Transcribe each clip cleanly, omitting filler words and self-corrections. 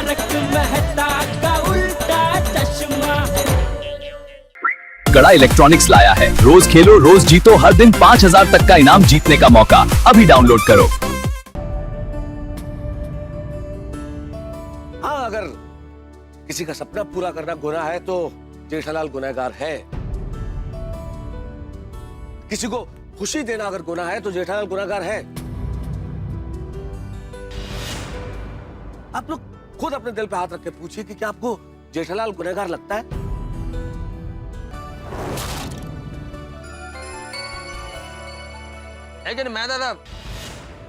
तारक मेहता का उल्टा चश्मा। कड़ा इलेक्ट्रॉनिक्स लाया है, रोज खेलो रोज जीतो, हर दिन 5,000 तक का इनाम जीतने का मौका। अभी डाउनलोड करो। हाँ, अगर किसी का सपना पूरा करना गुनाह है तो जेठालाल गुनहगार है। किसी को खुशी देना अगर गुनाह है तो जेठालाल गुनहगार है। आप लोग खुद अपने दिल पे हाथ रख के पूछिए कि क्या आपको जेठालाल गुनहगार लगता है? लेकिन मैं दादा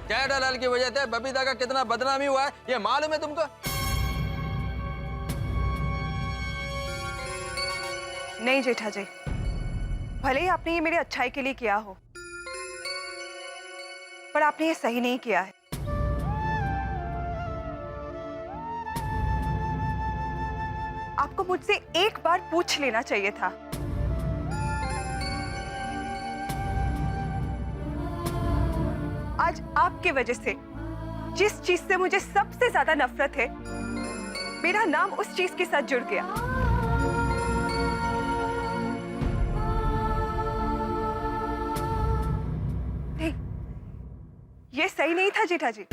जेठालाल की वजह से बबीता का कितना बदनामी हुआ है ये मालूम है तुमको? नहीं जेठा जी, भले ही आपने ये मेरे अच्छाई के लिए किया हो, पर आपने ये सही नहीं किया है। आपको मुझसे एक बार पूछ लेना चाहिए था। आज आपके वजह से जिस चीज से मुझे सबसे ज्यादा नफरत है, मेरा नाम उस चीज के साथ जुड़ गया। नहीं, ये सही नहीं था जेठा जी।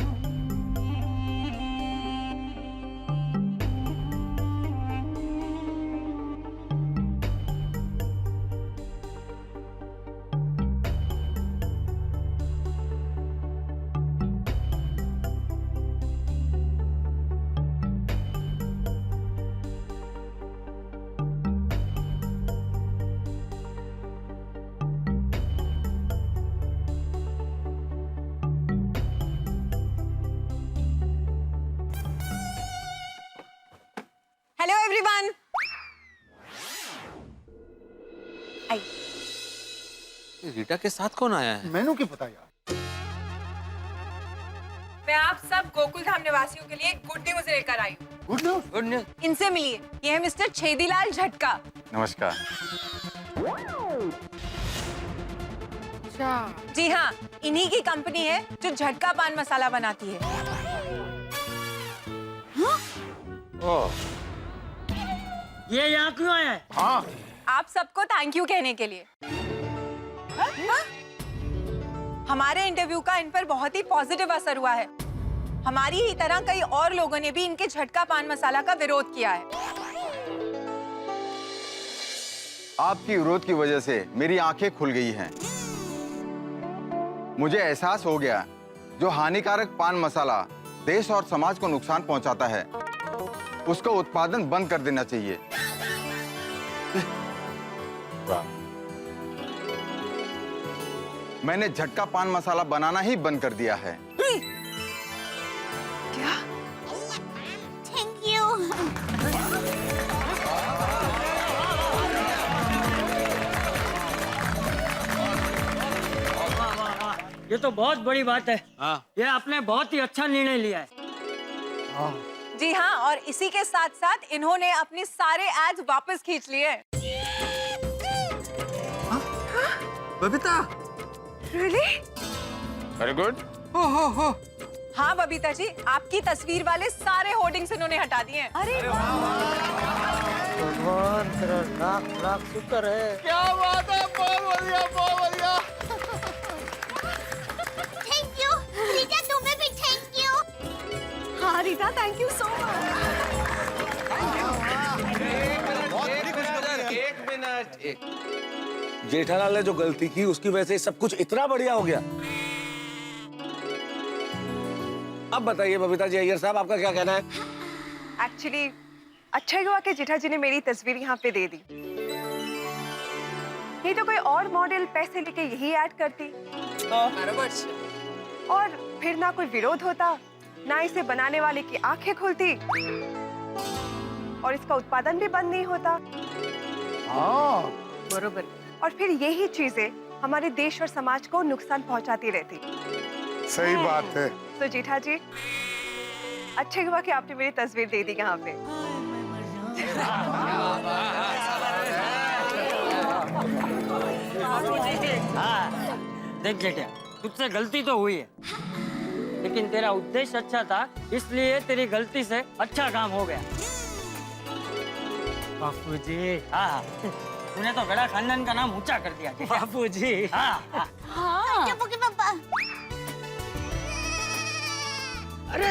Hello everyone. आई रीटा के साथ कौन आया है? मैनू की पता यार। मैं आप सब गोकुल धाम निवासियों के लिए गुड न्यूज लेकर आई हूँ। Good news. Good news. इनसे मिलिए, ये है मिस्टर छेदीलाल झटका। नमस्कार। जी हाँ, इन्हीं की कंपनी है जो झटका पान मसाला बनाती है। ये यहाँ क्यों आया है? हाँ, आप सबको थैंक यू कहने के लिए। हाँ? हमारे इंटरव्यू का इन पर बहुत ही पॉजिटिव असर हुआ है। हमारी ही तरह कई और लोगों ने भी इनके झटका पान मसाला का विरोध किया है। आपकी विरोध की वजह से मेरी आंखें खुल गई हैं। मुझे एहसास हो गया जो हानिकारक पान मसाला देश और समाज को नुकसान पहुंचाता है उसका उत्पादन बंद कर देना चाहिए। मैंने झटका पान मसाला बनाना ही बंद कर दिया है। क्या? Thank you. ये तो बहुत बड़ी बात है। हाँ। ये आपने बहुत ही अच्छा निर्णय लिया है। जी हाँ, और इसी के साथ साथ इन्होंने अपने सारे एड्स वापस खींच लिए। बबीता। Really? Very good. हाँ बबीता जी, आपकी तस्वीर वाले सारे होर्डिंग्स इन्होंने हटा दिए हैं। अरे भगवान तेरा लाख लाख शुक्र है। क्या बात है, बहुत बढ़िया, बहुत बढ़िया। थैंक यू रीटा, तुम्हें भी थैंक यू। हाँ Rita, thank you so much. एक मिनट। जेठालाल ने जो गलती की उसकी वजह से सब कुछ इतना बढ़िया हो गया। अब बताइए बबीता जी, अय्यर साहब, आपका क्या कहना है? एक्चुअली अच्छा ही हुआ कि जेठा जी ने मेरी तस्वीर यहाँ पे दे दी। नहीं तो कोई और मॉडल पैसे लेके यही ऐड करती और फिर ना कोई विरोध होता, ना इसे बनाने वाले की आंखें खुलती और इसका उत्पादन भी बंद नहीं होता। हाँ, बरोबर। और फिर यही चीजें हमारे देश और समाज को नुकसान पहुंचाती रहती। सही बात है। तो जेठा जी, अच्छा हुआ कि आपने मेरी तस्वीर दे दी यहाँ पे। हाँ, देख जेठा, तुझसे गलती तो हुई है, लेकिन तेरा उद्देश्य अच्छा था, इसलिए तेरी गलती से अच्छा काम हो गया। बापूजी, हाँ, तूने तो गड़ा खानदान का नाम ऊंचा कर दिया। बापूजी, हाँ, हाँ। चुप के पापा। अरे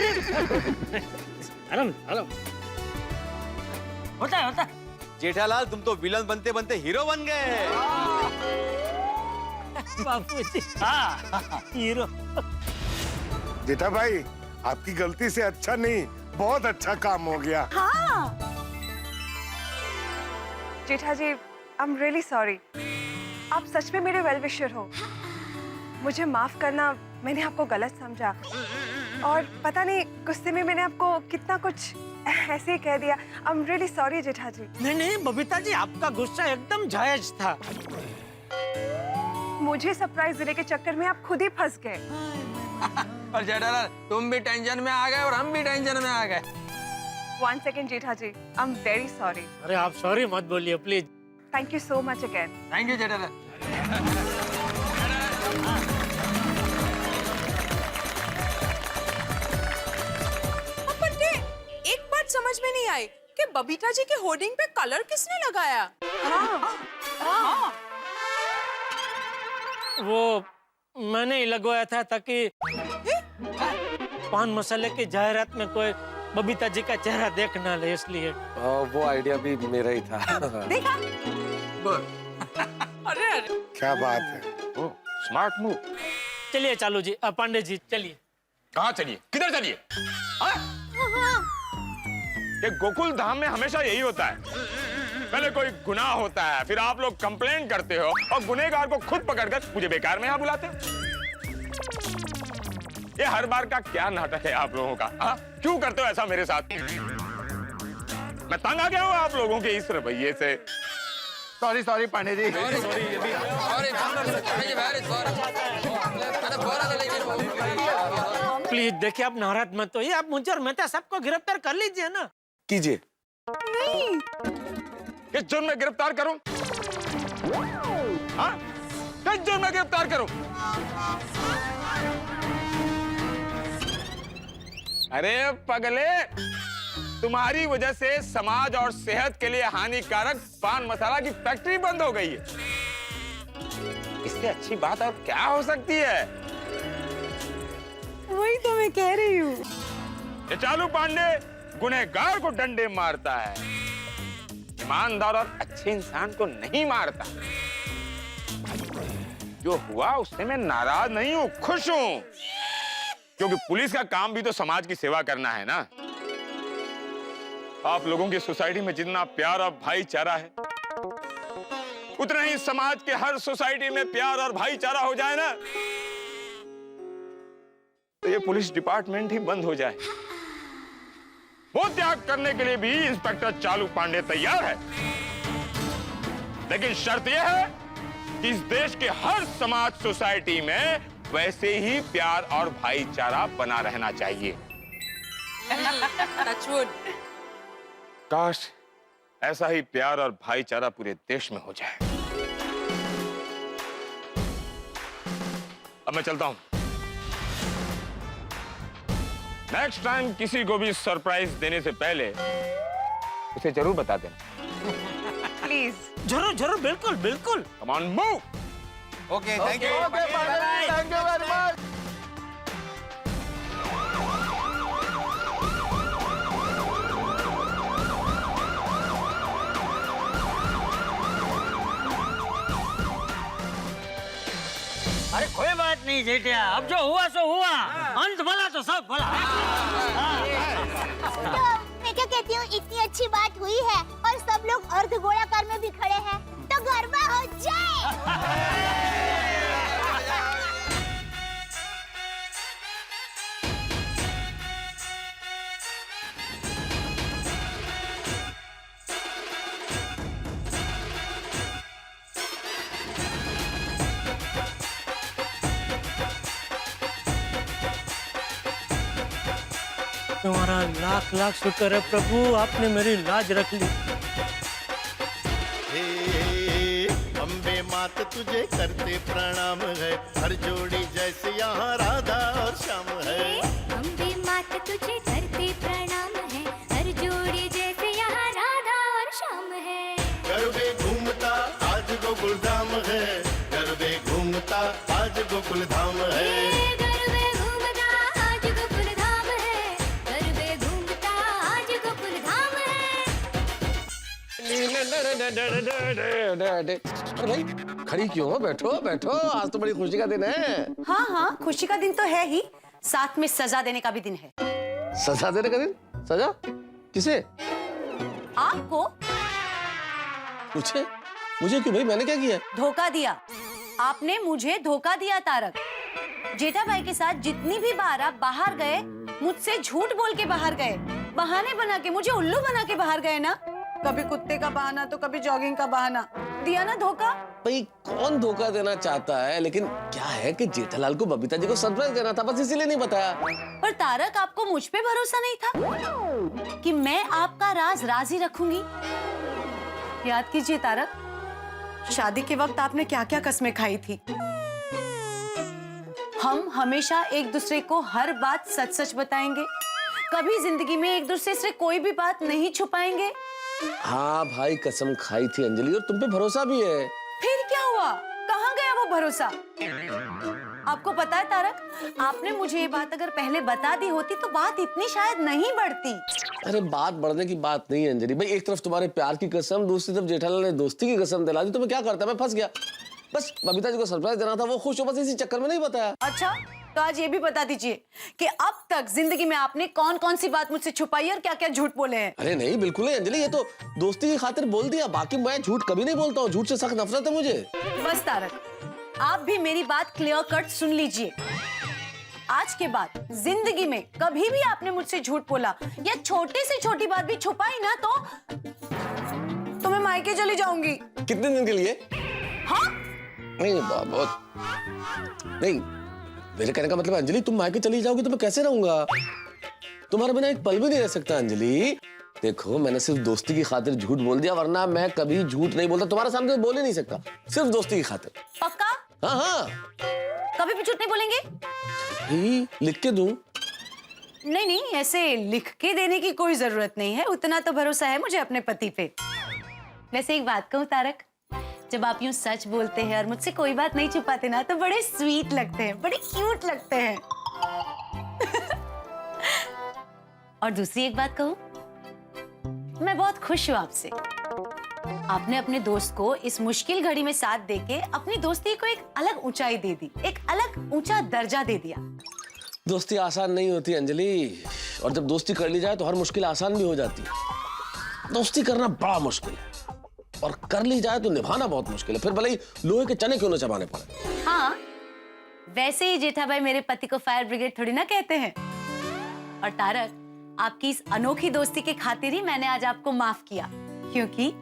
आराम आराम, होता है। जेठालाल, तुम तो विलन बनते बनते हीरो बन गए। बापूजी, हाँ, हीरो। जेठा भाई, आपकी गलती से अच्छा नहीं, बहुत अच्छा काम हो गया। हाँ। जेठा ji, I am really sorry. आप सच में मेरे वेल विशर हो। मुझे माफ करना, मैंने आपको गलत समझा और पता नहीं गुस्से में मैंने आपको कितना कुछ ऐसे ही कह दिया। आई एम रियली सॉरी जेठा जी। नहीं बबीता जी, आपका गुस्सा एकदम जायज था। मुझे सरप्राइज देने के चक्कर में आप खुद ही फंस गए। और जेठालाल, तुम भी टेंशन में आ गए और हम भी टेंशन में आ गए। 1 second Jetha ji, I am very sorry. अरे आप सॉरी मत बोलिए please. Thank you so much again. Thank you Jethalal. एक बात समझ में नहीं आई कि बबीता जी के होर्डिंग पे कलर किसने लगाया? वो मैंने ही लगवाया था ताकि पान मसाले की जाहिरात में कोई बबीता जी का चेहरा देख ना ले, इसलिए। वो आइडिया भी मेरा ही था। देखा? अरे क्या बात है। Smart move. चलिए चालू जी, पांडे जी चलिए। कहाँ चलिए? किधर चलिए? ये गोकुल धाम में हमेशा यही होता है। पहले कोई गुनाह होता है, फिर आप लोग कंप्लेंट करते हो और गुनहगार को खुद पकड़कर मुझे बेकार में यहाँ बुलाते हो। ये हर बार का क्या नाटक है आप लोगों का? हाँ? क्यों करते हो ऐसा मेरे साथ? मैं तंग आ गया हूँ आप लोगों के इस रवैये से। सॉरी पांडे जी। प्लीज देखिए, आप नाराज मत होइए। आप मुझे और मेहता सबको गिरफ्तार कर लीजिए ना। कीजिए। किस जुर्म में गिरफ्तार करूं? हाँ? किस जुर्म में गिरफ्तार करूं? अरे पगले, तुम्हारी वजह से समाज और सेहत के लिए हानिकारक पान मसाला की फैक्ट्री बंद हो गई है। इससे अच्छी बात और क्या हो सकती है? वही तो मैं कह रही हूँ। ये चालू पांडे गुनहगार को डंडे मारता है, ईमानदार और अच्छे इंसान को नहीं मारता। जो हुआ उससे मैं नाराज नहीं हूं, खुश हूं, क्योंकि पुलिस का काम भी तो समाज की सेवा करना है ना। आप लोगों की सोसाइटी में जितना प्यार और भाईचारा है, उतना ही समाज के हर सोसाइटी में प्यार और भाईचारा हो जाए ना, तो ये पुलिस डिपार्टमेंट ही बंद हो जाए। वो त्याग करने के लिए भी इंस्पेक्टर चालू पांडे तैयार है, लेकिन शर्त यह है कि इस देश के हर समाज सोसाइटी में वैसे ही प्यार और भाईचारा बना रहना चाहिए। काश ऐसा ही प्यार और भाईचारा पूरे देश में हो जाए। अब मैं चलता हूं। नेक्स्ट टाइम किसी को भी सरप्राइज देने से पहले उसे जरूर बता देना। प्लीज। जरूर जरूर, बिल्कुल बिल्कुल। Come on move. Okay, thank you. Thank you very much. अरे कोई बात नहीं जेठिया, अब जो हुआ सो हुआ। अंत भला तो सब भला। तो मैं क्या कहती हूँ, इतनी अच्छी बात हुई है और सब लोग अर्ध गोलाकार में भी खड़े हैं, तो गरबा हो जाए। तुम्हारा लाख लाख शुक्र है प्रभु, आपने मेरी लाज रख ली। अम्बे माँ मात तुझे करते प्रणाम है, हर जोड़ी जैसे यहाँ राधा और श्याम है। अम्बे मात तुझे करते प्रणाम है, हर जोड़ी जैसे यहाँ राधा और श्याम है। गरबे घूमता आज गोकुल धाम है, गरबे घूमता आज गोकुल धाम है। गरबे घूमता आज गोकुल धाम है, गरबे घूमता आज गोकुल धाम है। अरे भाई खड़ी क्यों हो? बैठो बैठो, आज तो बड़ी खुशी का दिन है। हाँ हाँ, खुशी का दिन तो है ही, साथ में सजा देने का भी दिन है। सजा देने का दिन? सजा किसे? आपको। मुझे? मुझे क्यों भाई, मैंने क्या किया? धोखा दिया आपने, मुझे धोखा दिया तारक। जेठा भाई के साथ जितनी भी बार आप बाहर गए, मुझसे झूठ बोल के बाहर गए, बहाने बना के मुझे उल्लू बना के बाहर गए ना। कभी कुत्ते का बहाना तो कभी जॉगिंग का बहाना, दिया ना धोखा। भाई कौन धोखा देना चाहता है, लेकिन क्या है कि जेठालाल को बबीता जी को सरप्राइज देना था, बस इसीलिए नहीं बताया। पर तारक, आपको मुझ पे भरोसा नहीं था कि मैं आपका राज राज ही रखूंगी? याद कीजिए तारक, शादी के वक्त आपने क्या क्या कस्में खाई थी। हम हमेशा एक दूसरे को हर बात सच सच बताएंगे, कभी जिंदगी में एक दूसरे से कोई भी बात नहीं छुपाएंगे। हाँ भाई कसम खाई थी अंजलि, और तुम पे भरोसा भी है। फिर क्या हुआ, कहाँ गया वो भरोसा? आपको पता है तारक, आपने मुझे ये बात अगर पहले बता दी होती तो बात इतनी शायद नहीं बढ़ती। अरे बात बढ़ने की बात नहीं है अंजलि भाई, एक तरफ तुम्हारे प्यार की कसम, दूसरी तरफ जेठालाल ने दोस्ती की कसम दिला दी, तो मैं क्या करता, मैं फंस गया। बस बबीता जी को सरप्राइज देना था, वो खुश हो, बस इसी चक्कर में नहीं बताया। अच्छा, तो आज ये भी बता दीजिए कि अब तक जिंदगी में आपने कौन कौन सी बात मुझसे छुपाई और क्या क्या झूठ बोले हैं। अरे नहीं, बिल्कुल नहीं अंजलि, ये तो दोस्ती की खातिर बोल दिया, बाकी मैं झूठ कभी नहीं बोलता हूँ, झूठ से सख्त नफरत है मुझे। बस तारक, आप भी मेरी बात क्लियर कट सुन लीजिए। आज के बाद जिंदगी में कभी भी आपने मुझसे झूठ बोला या छोटे से छोटी बात भी छुपाई ना, तो मैं मायके चली जाऊंगी। कितने दिन के लिए? हाँ? नहीं बाबा, नहीं, मेरे कहने का मतलब अंजलि, तुम मायके चली जाओगी तो मैं कैसे रहूंगा? तुम्हारे बिना एक पल भी नहीं रह सकता अंजलि। देखो, मैंने सिर्फ दोस्ती की खातिर झूठ बोल दिया, वरना मैं कभी झूठ नहीं बोलता, तुम्हारे सामने बोल ही नहीं सकता, सिर्फ दोस्ती की खातिर। पक्का? हाँ हाँ। कभी भी झूठ नहीं बोलेंगे? लिख के दूं? नहीं नहीं, ऐसे लिख के देने की कोई जरूरत नहीं है, उतना तो भरोसा है मुझे अपने पति पे। वैसे एक बात कहूँ तारक, जब आप यूं सच बोलते हैं और मुझसे कोई बात नहीं छुपाते ना, तो बड़े स्वीट लगते हैं, बड़े क्यूट लगते हैं। और दूसरी एक बात कहूँ, मैं बहुत खुश हूँ आपसे। आपने अपने दोस्त को इस मुश्किल घड़ी में साथ देके अपनी दोस्ती को एक अलग ऊंचाई दे दी, एक अलग ऊंचा दर्जा दे दिया। दोस्ती आसान नहीं होती अंजलि, और जब दोस्ती कर ली जाए तो हर मुश्किल आसान भी हो जाती है। दोस्ती करना बड़ा मुश्किल है, और कर ली जाए तो निभाना बहुत मुश्किल है, फिर भले ही लोहे के चने क्यों न चबाने पड़े। हाँ, वैसे ही जेठा भाई मेरे पति को फायर ब्रिगेड थोड़ी ना कहते हैं। और तारक, आपकी इस अनोखी दोस्ती के खातिर ही मैंने आज आपको माफ किया, क्योंकि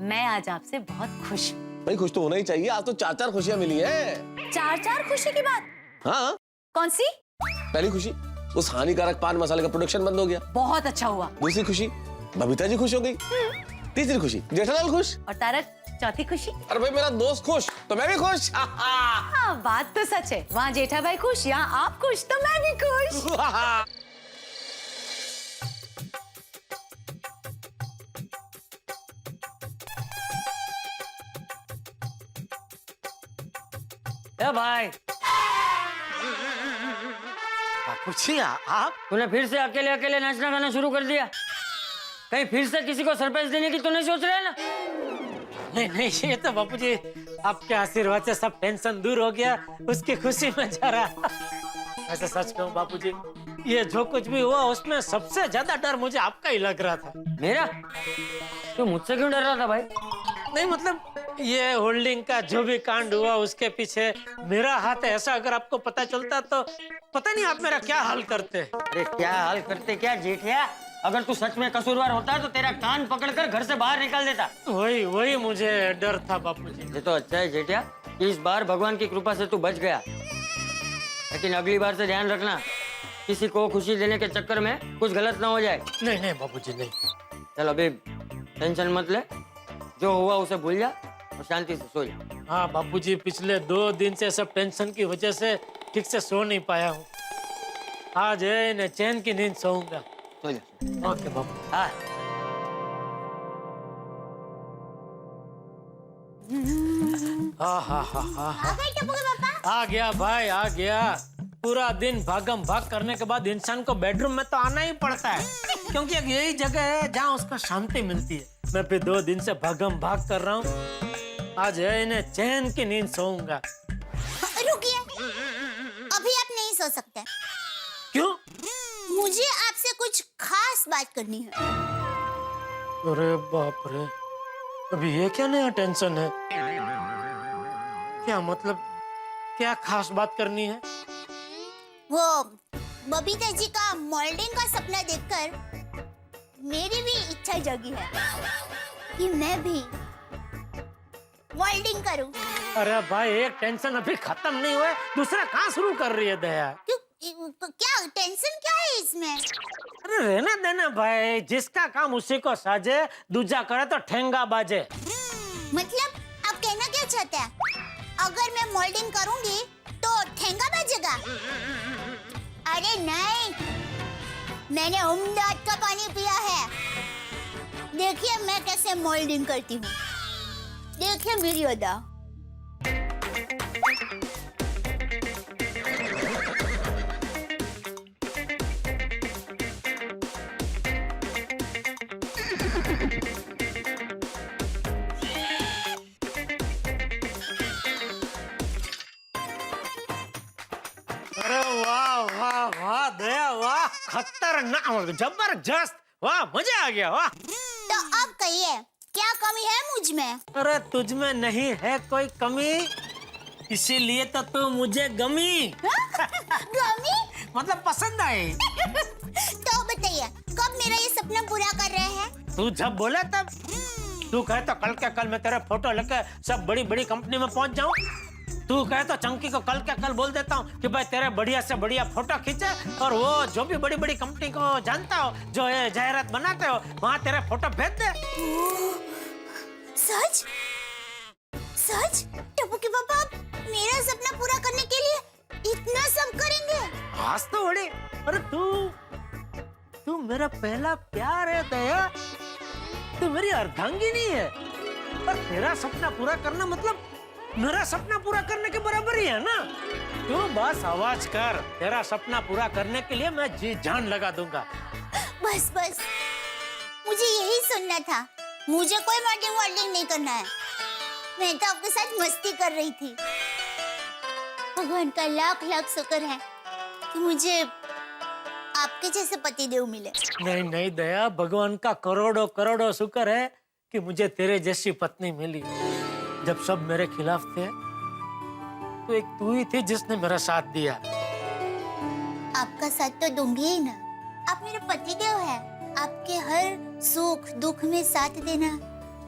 मैं आज आपसे बहुत खुश हूँ। भाई खुश तो होना ही चाहिए, आज तो 4-4 खुशियां मिली है। 4-4 खुशी की बात? हाँ। कौन सी? पहली खुशी, उस हानिकारक पान मसाले का प्रोडक्शन बंद हो गया। बहुत अच्छा हुआ। दूसरी खुशी, बबीता जी खुश हो गई। तीसरी खुशी, जेठालाल खुश। और तारक, चौथी खुशी? अरे भाई मेरा दोस्त खुश तो मैं भी खुश। हाँ, बात तो सच है, वहाँ जेठा भाई खुश, यहाँ आप खुश तो मैं भी खुश। ए भाई, बापूजी आप? तूने फिर से अकेले अकेले नाचना गाना शुरू कर दिया? कहीं फिर से किसी को सरप्राइज देने की तो नहीं सोच रहे ना? नहीं नहीं, ये तो बापूजी आपके आशीर्वाद से सब टेंशन दूर हो गया, उसकी खुशी में जा रहा। ऐसा सच कहूँ बापूजी, ये जो कुछ भी हुआ उसमें सबसे ज्यादा डर मुझे आपका ही लग रहा था। मेरा? तू मुझसे क्यों डर रहा था भाई? नहीं मतलब, ये होल्डिंग का जो भी कांड हुआ उसके पीछे मेरा हाथ है, ऐसा अगर आपको पता चलता तो पता नहीं आप मेरा क्या हाल करते। अरे क्या हाल करते क्या जेठिया? अगर तू सच में कसूरवार होता तो तेरा कान पकड़कर घर से बाहर निकाल देता। वही मुझे डर था बापूजी। ये तो अच्छा है जेठिया कि इस बार भगवान की कृपा से तू बच गया, लेकिन अगली बार से ध्यान रखना, किसी को खुशी देने के चक्कर में कुछ गलत ना हो जाए। नहीं नहीं बापूजी, नहीं। चल अभी टेंशन मत ले, जो हुआ उसे भूल जा और शांति से सो जा। हाँ बापूजी, पिछले 2 दिन से सब टेंशन की वजह से ठीक से सो नहीं पाया हूँ। आज है न चैन की नींद सोऊंगा। ओके बापू। हाँ आ गया भाई, आ गया। पूरा दिन भागम भाग करने के बाद इंसान को बेडरूम में तो आना ही पड़ता है, क्योंकि एक यही जगह है जहाँ उसको शांति मिलती है। मैं फिर 2 दिन से भागम भाग कर रहा हूँ। आज है इन्हें चैन की नींद सोऊंगा। रुकिए, अभी आप नहीं सो सकते। क्यों? मुझे आपसे कुछ खास बात करनी है। अरे बाप रे, अभी ये क्या नया टेंशन है? क्या मतलब, क्या खास बात करनी है? वो बबीता जी का मोल्डिंग का सपना देखकर मेरी भी इच्छा जगी है कि मैं भी मोल्डिंग करूं। अरे भाई, एक टेंशन अभी खत्म नहीं हुआ, दूसरा कहाँ शुरू कर रही है दया? क्या टेंशन क्या है इसमें? अरे रहना देना भाई, जिसका काम उसी को साजे, दूजा करे तो ठेंगा बाजे। मतलब आप कहना क्या चाहते हैं? अगर मैं मोल्डिंग करूंगी तो ठेंगा बजेगा? अरे नहीं, मैंने उम्दाद का पानी पिया है। देखिए मैं कैसे मोल्डिंग करती हूँ, देखिए मेरी अदा। अरे वाह वाह वाह दया, वाह खतरनाक, जबरदस्त, वाह मजा आ गया, वाह। तो अब कहिए क्या कमी है मुझ में? अरे तुझ में नहीं है कोई कमी, इसीलिए तो तू मुझे गमी। गमी? मतलब पसंद आई। तो बताइए कब मेरा ये सपना पूरा कर रहे हैं? तू जब बोले तब। तू कहे तो कल के कल मैं तेरे फोटो लेके सब बड़ी बड़ी कंपनी में पहुंच जाऊं। तू कहे तो चंकी को कल के कल बोल देता हूँ कि भाई तेरे बढ़िया से बढ़िया फोटो खींचे, और वो जो भी बड़ी बड़ी कंपनी को जानता हो, जो ये जाहिरात बनाते हो, वहाँ तेरे फोटो भेज दे। सच? सच? टप्पू के पापा मेरा सपना पूरा करने के लिए इतना सब करेंगे? आज तो बड़ी। अरे तू मेरा पहला प्यार है दया, तू मेरी अर्धांगिनी है, और तेरा सपना पूरा करना मतलब मेरा सपना पूरा करने के बराबर ही है ना। तू बस आवाज कर, तेरा सपना पूरा करने के लिए मैं जी जान लगा दूंगा। बस बस, मुझे यही सुनना था। मुझे कोई मॉडलिंग नहीं करना है, मैं तो आपके साथ मस्ती कर रही थी। भगवान का लाख लाख शुक्र है कि मुझे आपके जैसे पतिदेव मिले। नहीं नहीं दया, भगवान का करोड़ों करोड़ों शुक्र है कि मुझे तेरे जैसी पत्नी मिली। जब सब मेरे खिलाफ थे तो एक तू ही थी जिसने मेरा साथ दिया। आपका साथ तो दूंगी ही ना, आप मेरे पतिदेव हैं। आपके हर सुख दुख में साथ देना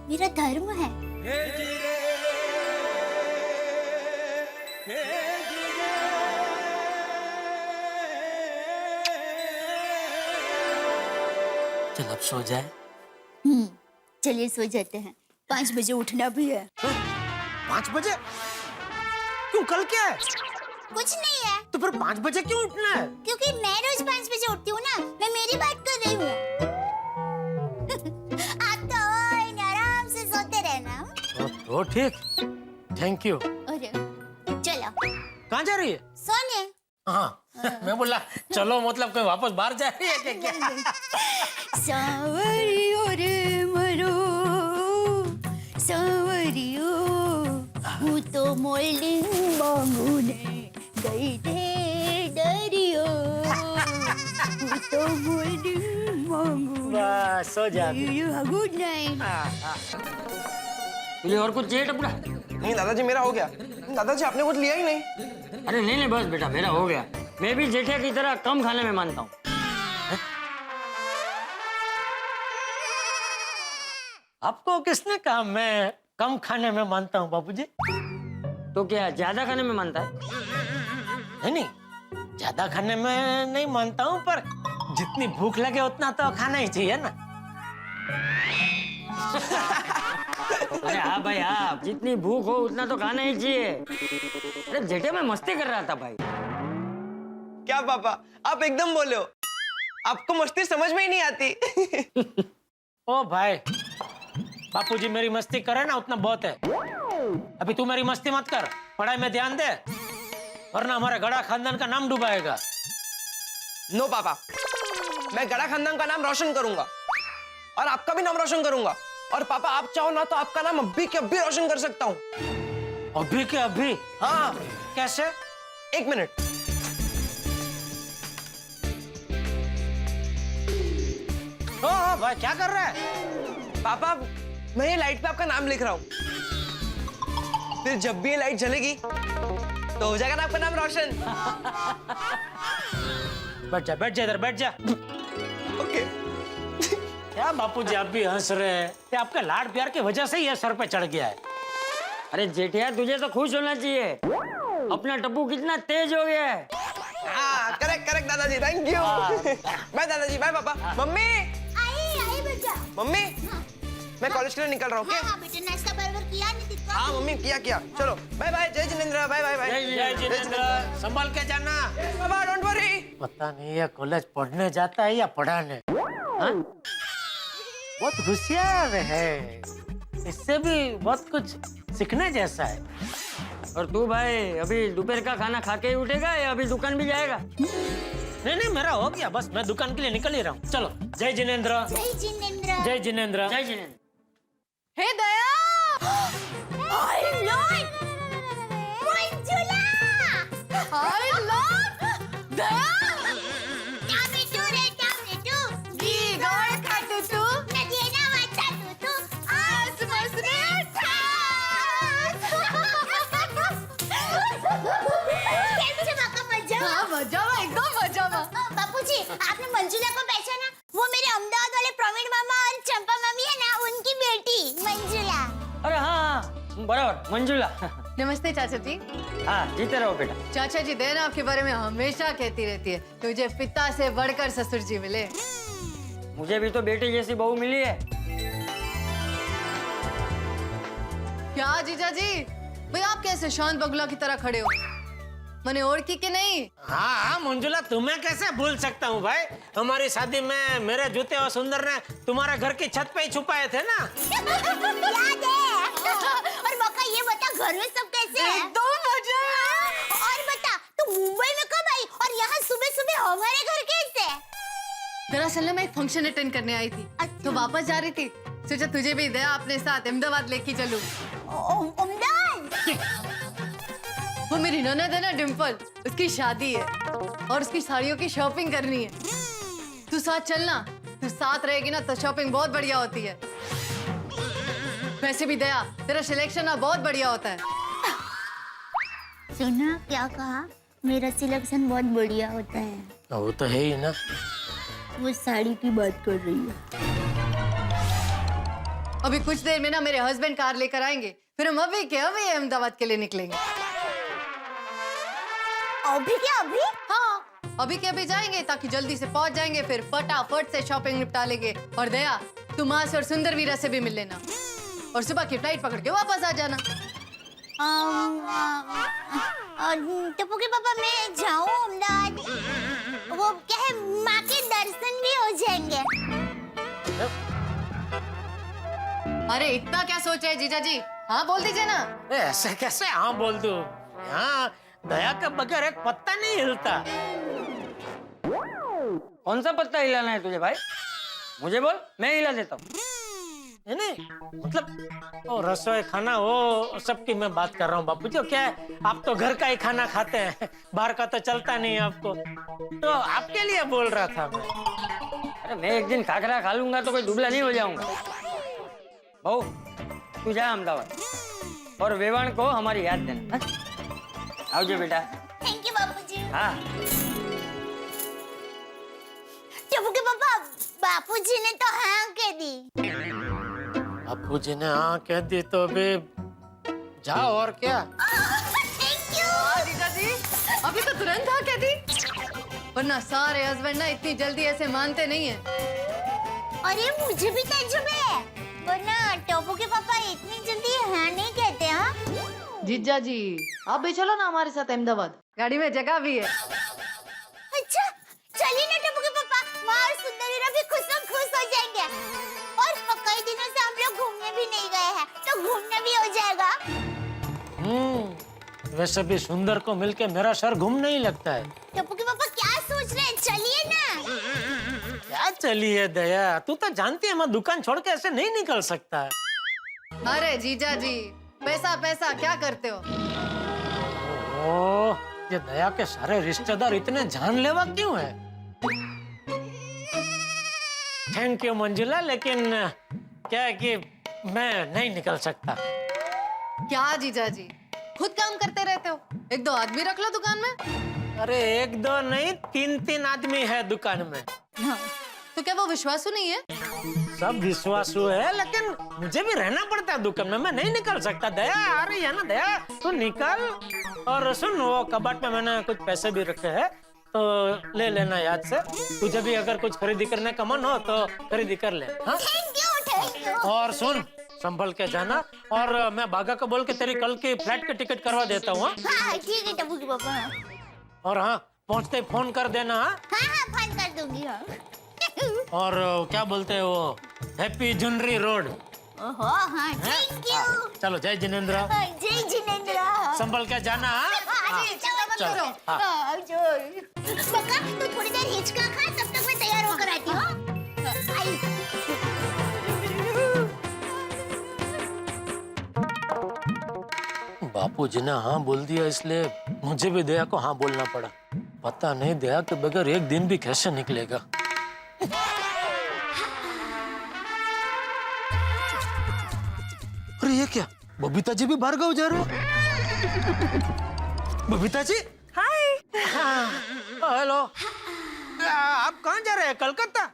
मेरा धर्म है। चल अब सो जाए। चलिए सो जाते हैं, 5 बजे उठना भी है। 5 बजे? क्यों, कल क्या है? कुछ नहीं है। तो फिर 5 बजे क्यों उठना है? क्योंकि मैं रोज 5 बजे उठती हूँ ना, मैं मेरी बात कर रही हूँ। आप तो आराम से सोते रहना। तो ठीक, थैंक यू। अरे चलो। कहाँ जा रही है? सोने। हाँ, मैं बोला चलो मतलब कोई वापस बाहर जा रही है क्या? सावरियो रे मरो सावरियो, હું તો મોલ્ડિંગ માંગુને ગઈ થે ડરિયો, હું તો મોલ્ડિંગ માંગુ। बस सो जा। Good night. तुझे और कुछ चाहिए टपड़ा? नहीं दादाजी, मेरा हो गया। दादाजी आपने कुछ लिया ही नहीं। अरे नहीं नहीं, बस बेटा मेरा हो गया। मैं भी जेठे की तरह कम खाने में मानता हूँ। आपको किसने कहा मैं कम खाने में मानता हूँ बापूजी? तो क्या ज्यादा खाने में मानता है? नहीं, ज्यादा खाने में नहीं मानता हूँ, पर जितनी भूख लगे उतना तो खाना ही चाहिए ना। अरे हाँ भाई हाँ, जितनी भूख हो उतना तो खाना ही चाहिए। अरे जेठे मैं मस्ती कर रहा था भाई। क्या पापा, आप एकदम बोले हो, आपको मस्ती समझ में ही नहीं आती। ओ भाई, बापूजी मेरी मस्ती करे ना उतना बहुत है। अभी तू मेरी मस्ती मत कर, पढ़ाई में ध्यान दे, वरना हमारे गड़ा खानदान का नाम डुबाएगा। नो पापा, मैं गड़ा खानदान का नाम रोशन करूंगा और आपका भी नाम रोशन करूंगा। और पापा आप चाहो ना तो आपका नाम अभी के अभी रोशन कर सकता हूँ। अभी के अभी? हाँ। कैसे? एक मिनट। ओ भाई क्या कर रहा है? पापा मैं ये लाइट पे आपका नाम लिख रहा हूँ, फिर जब भी ये लाइट जलेगी तो हो जाएगा ना आपका नाम रोशन। बैठ जा इधर बैठ जा। ओके। क्या बापूजी आप भी हंस रहे हैं? ये आपका लाड प्यार की वजह से ही ये सर पे चढ़ गया है। अरे जेठिया तुझे तो खुश होना चाहिए, अपना टप्पू कितना तेज हो गया है। हाँ करेक्ट करेक्ट दादाजी, थैंक यू। बाय दादाजी, बाय पापा। मम्मी आई बेटा। मम्मी मैं कॉलेज के लिए निकल रहा हूँ। हाँ बेटा, नाश्ता बराबर किया नहीं दिखा? हाँ मम्मी किया। चलो बाय बाय, जय जिनेंद्र, बाय बाय बाय। जय जिनेंद्र, संभाल के जाना। बाबा डोंट वरी। पता नहीं ये कॉलेज पढ़ने जाता है या पढ़ाने। हाँ? बहुत होशियार है, इससे भी बहुत कुछ सीखने जैसा है। और तू भाई अभी दोपहर का खाना खा के ही उठेगा या अभी दुकान भी जाएगा? नहीं मेरा हो गया, बस मैं दुकान के लिए निकल ही रहा हूँ। चलो जय जिनेंद्र। जय जिनेंद्र। जय जिनेंद्र। जय जिनेंद्र। हे दया, हाय लॉर्ड मंजुला, हाय लॉर्ड दया, टामेटो रे टामेटो, गी गोड खाटू तू, नदी ना वाचा तू आज मसरे कैसे बाका मजा? हाँ मजामा, एकदम मजामा। बापूजी आपने मंजुला को पहचाना? वो मेरे अहमदाबाद वाले प्रवीण मामा और चंपा मम्मी है ना, उनकी बेटी मंजुला। अरे हाँ बराबर, मंजुला। नमस्ते चाचा जी। हाँ जीते रहो बेटा। चाचा जी देना आपके बारे में हमेशा कहती रहती है, तुझे पिता से बढ़कर ससुर जी मिले। मुझे भी तो बेटे जैसी बहू मिली है। क्या जीजा जी, भाई आप कैसे शांत बगुला की तरह खड़े हो? मैंने और की नहीं? हाँ मंजुला, तुम्हें कैसे भूल सकता हूँ भाई? हमारी शादी में मेरे जूते और सुंदर ने तुम्हारे घर की छत पे ही छुपाए थे ना। याद है। और बका ये बता, घर में सब कैसे हैं? एकदम मजा है। और बता तू मुंबई में कब आई और यहाँ सुबह सुबह हमारे घर कैसे? दरअसल मैं एक फंक्शन अटेंड करने आई थी, तो वापस जा रही थी, सोचा तुझे भी दया अपने साथ अहमदाबाद लेके चलूं। वो मेरी ननद है ना डिम्पल, उसकी शादी है और उसकी साड़ियों की शॉपिंग करनी है। तू साथ चलना, तू साथ रहेगी ना तो शॉपिंग बहुत बढ़िया होती है। वैसे भी दया तेरा सिलेक्शन ना बहुत बढ़िया होता है। सुना क्या कहा? मेरा सिलेक्शन बहुत बढ़िया होता है। वो तो है ही ना। वो साड़ी की बात कर रही है। अभी कुछ देर में ना मेरे हस्बैंड कार लेकर आएंगे, फिर हम अभी के अभी अहमदाबाद के लिए निकलेंगे। अभी क्या अभी? हाँ अभी के अभी जाएंगे ताकि जल्दी से पहुंच जाएंगे, फिर फटाफट से शॉपिंग निपटा लेंगे। और दया तुम आज और सुंदर वीरा से भी मिल लेना और सुबह की फ्लाइट पकड़ के वापस आ जाना। टप्पू के पापा मैं जाऊँ अहमदाबाद? वो क्या है, माँ के दर्शन भी हो जाएंगे। अरे इतना क्या सोच रहे जीजा जी, हाँ बोल दीजिए ना। ऐसे कैसे हाँ बोल दूं? यहाँ दया के बगैर एक पत्ता नहीं हिलता। कौन सा पत्ता हिलाना है तुझे भाई? मुझे बोल, मैं हिला देता हूँ। नहीं मतलब वो रसोई खाना वो सबकी मैं बात कर रहा हूँ बापू जी। क्या है, आप तो घर का ही खाना खाते हैं, बाहर का तो चलता नहीं है आपको, तो आपके लिए बोल रहा था मैं। अरे मैं एक दिन खाकरा खा लूंगा तो कोई दुबला नहीं हो जाऊंगा। बहू तू जा अहमदाबाद और वेवान को हमारी याद देना। आओ बेटा। थैंक यू बापूजी। हाँ टप्पू के पापा, बापूजी ने तो हाँ कह दी। बापूजी ने हाँ कह दी तो अभी जाओ और क्या। थैंक यू जीजा जी, अभी तो तुरंत हाँ कह दी, वरना सारे हस्बैंड ना इतनी जल्दी ऐसे मानते नहीं है। अरे मुझे भी तजुर्बे है। पर ना टोपू के पापा इतनी जल्दी हाँ नहीं कहते। हाँ जीजा जी आप भी चलो ना हमारे साथ अहमदाबाद, गाड़ी में जगह भी है। अच्छा चलिए ना टोपू के पापा, माँ और सुंदरी रवि खुश हो जाएंगे। और कई दिनों से हम लोग घूमने भी नहीं गए हैं, तो घूमने भी हो जाएगा। वैसे भी सुंदर को मिलके मेरा सर घूमने ही लगता है। टोपू के पापा क्या सोच रहे हैं, चलिए ना। क्या चलिए दया, तू तो जानती है मैं दुकान छोड़ के ऐसे नहीं निकल सकता। अरे जीजा जी पैसा पैसा क्या करते हो? ओ, ये दया के सारे रिश्तेदार इतने जानलेवा क्यों है? थैंक यू मंजुला, लेकिन क्या है कि मैं नहीं निकल सकता। क्या जीजा जी खुद काम करते रहते हो, एक दो आदमी रख लो दुकान में। अरे एक दो नहीं, तीन आदमी है दुकान में। हाँ, तो क्या वो विश्वासु नहीं है? सब विश्वासु है, लेकिन मुझे भी रहना पड़ता है दुकान में, मैं नहीं निकल सकता। दया आ रही है ना, दया तू निकल। और सुन, वो कबाट में मैंने कुछ पैसे भी रखे हैं, तो ले लेना याद से। तुझे भी अगर कुछ खरीदी करने का मन हो तो खरीदी कर ले। हाँ? Thank you. और सुन, संभल के जाना, और मैं बागा को बोल के तेरी कल की फ्लाइट की टिकट करवा देता हूँ। हाँ ठीक है टोपू के पापा। और हाँ, पहुँचते ही फोन कर देना। हाँ फोन कर दूंगी। हाँ और क्या बोलते हैं वो, हैप्पी जुनरी रोड। ओहो हाँ थैंक यू। चलो जय जिनेंद्र। जय जिनेंद्र। संभल के जाना। चलो बका तू थोड़ी देर हिचका खा, तब तक मैं तैयार होकर आती हूँ। बापूजी ने हाँ बोल दिया, इसलिए मुझे भी दया को हाँ बोलना पड़ा। पता नहीं दया के बगैर एक दिन भी कैसे निकलेगा। अरे ये क्या, बबीता जी भी बाहर गाँव जा रहे हैं? बबीता जी हाय। हेलो, आप कहाँ जा रहे हैं? कलकत्ता?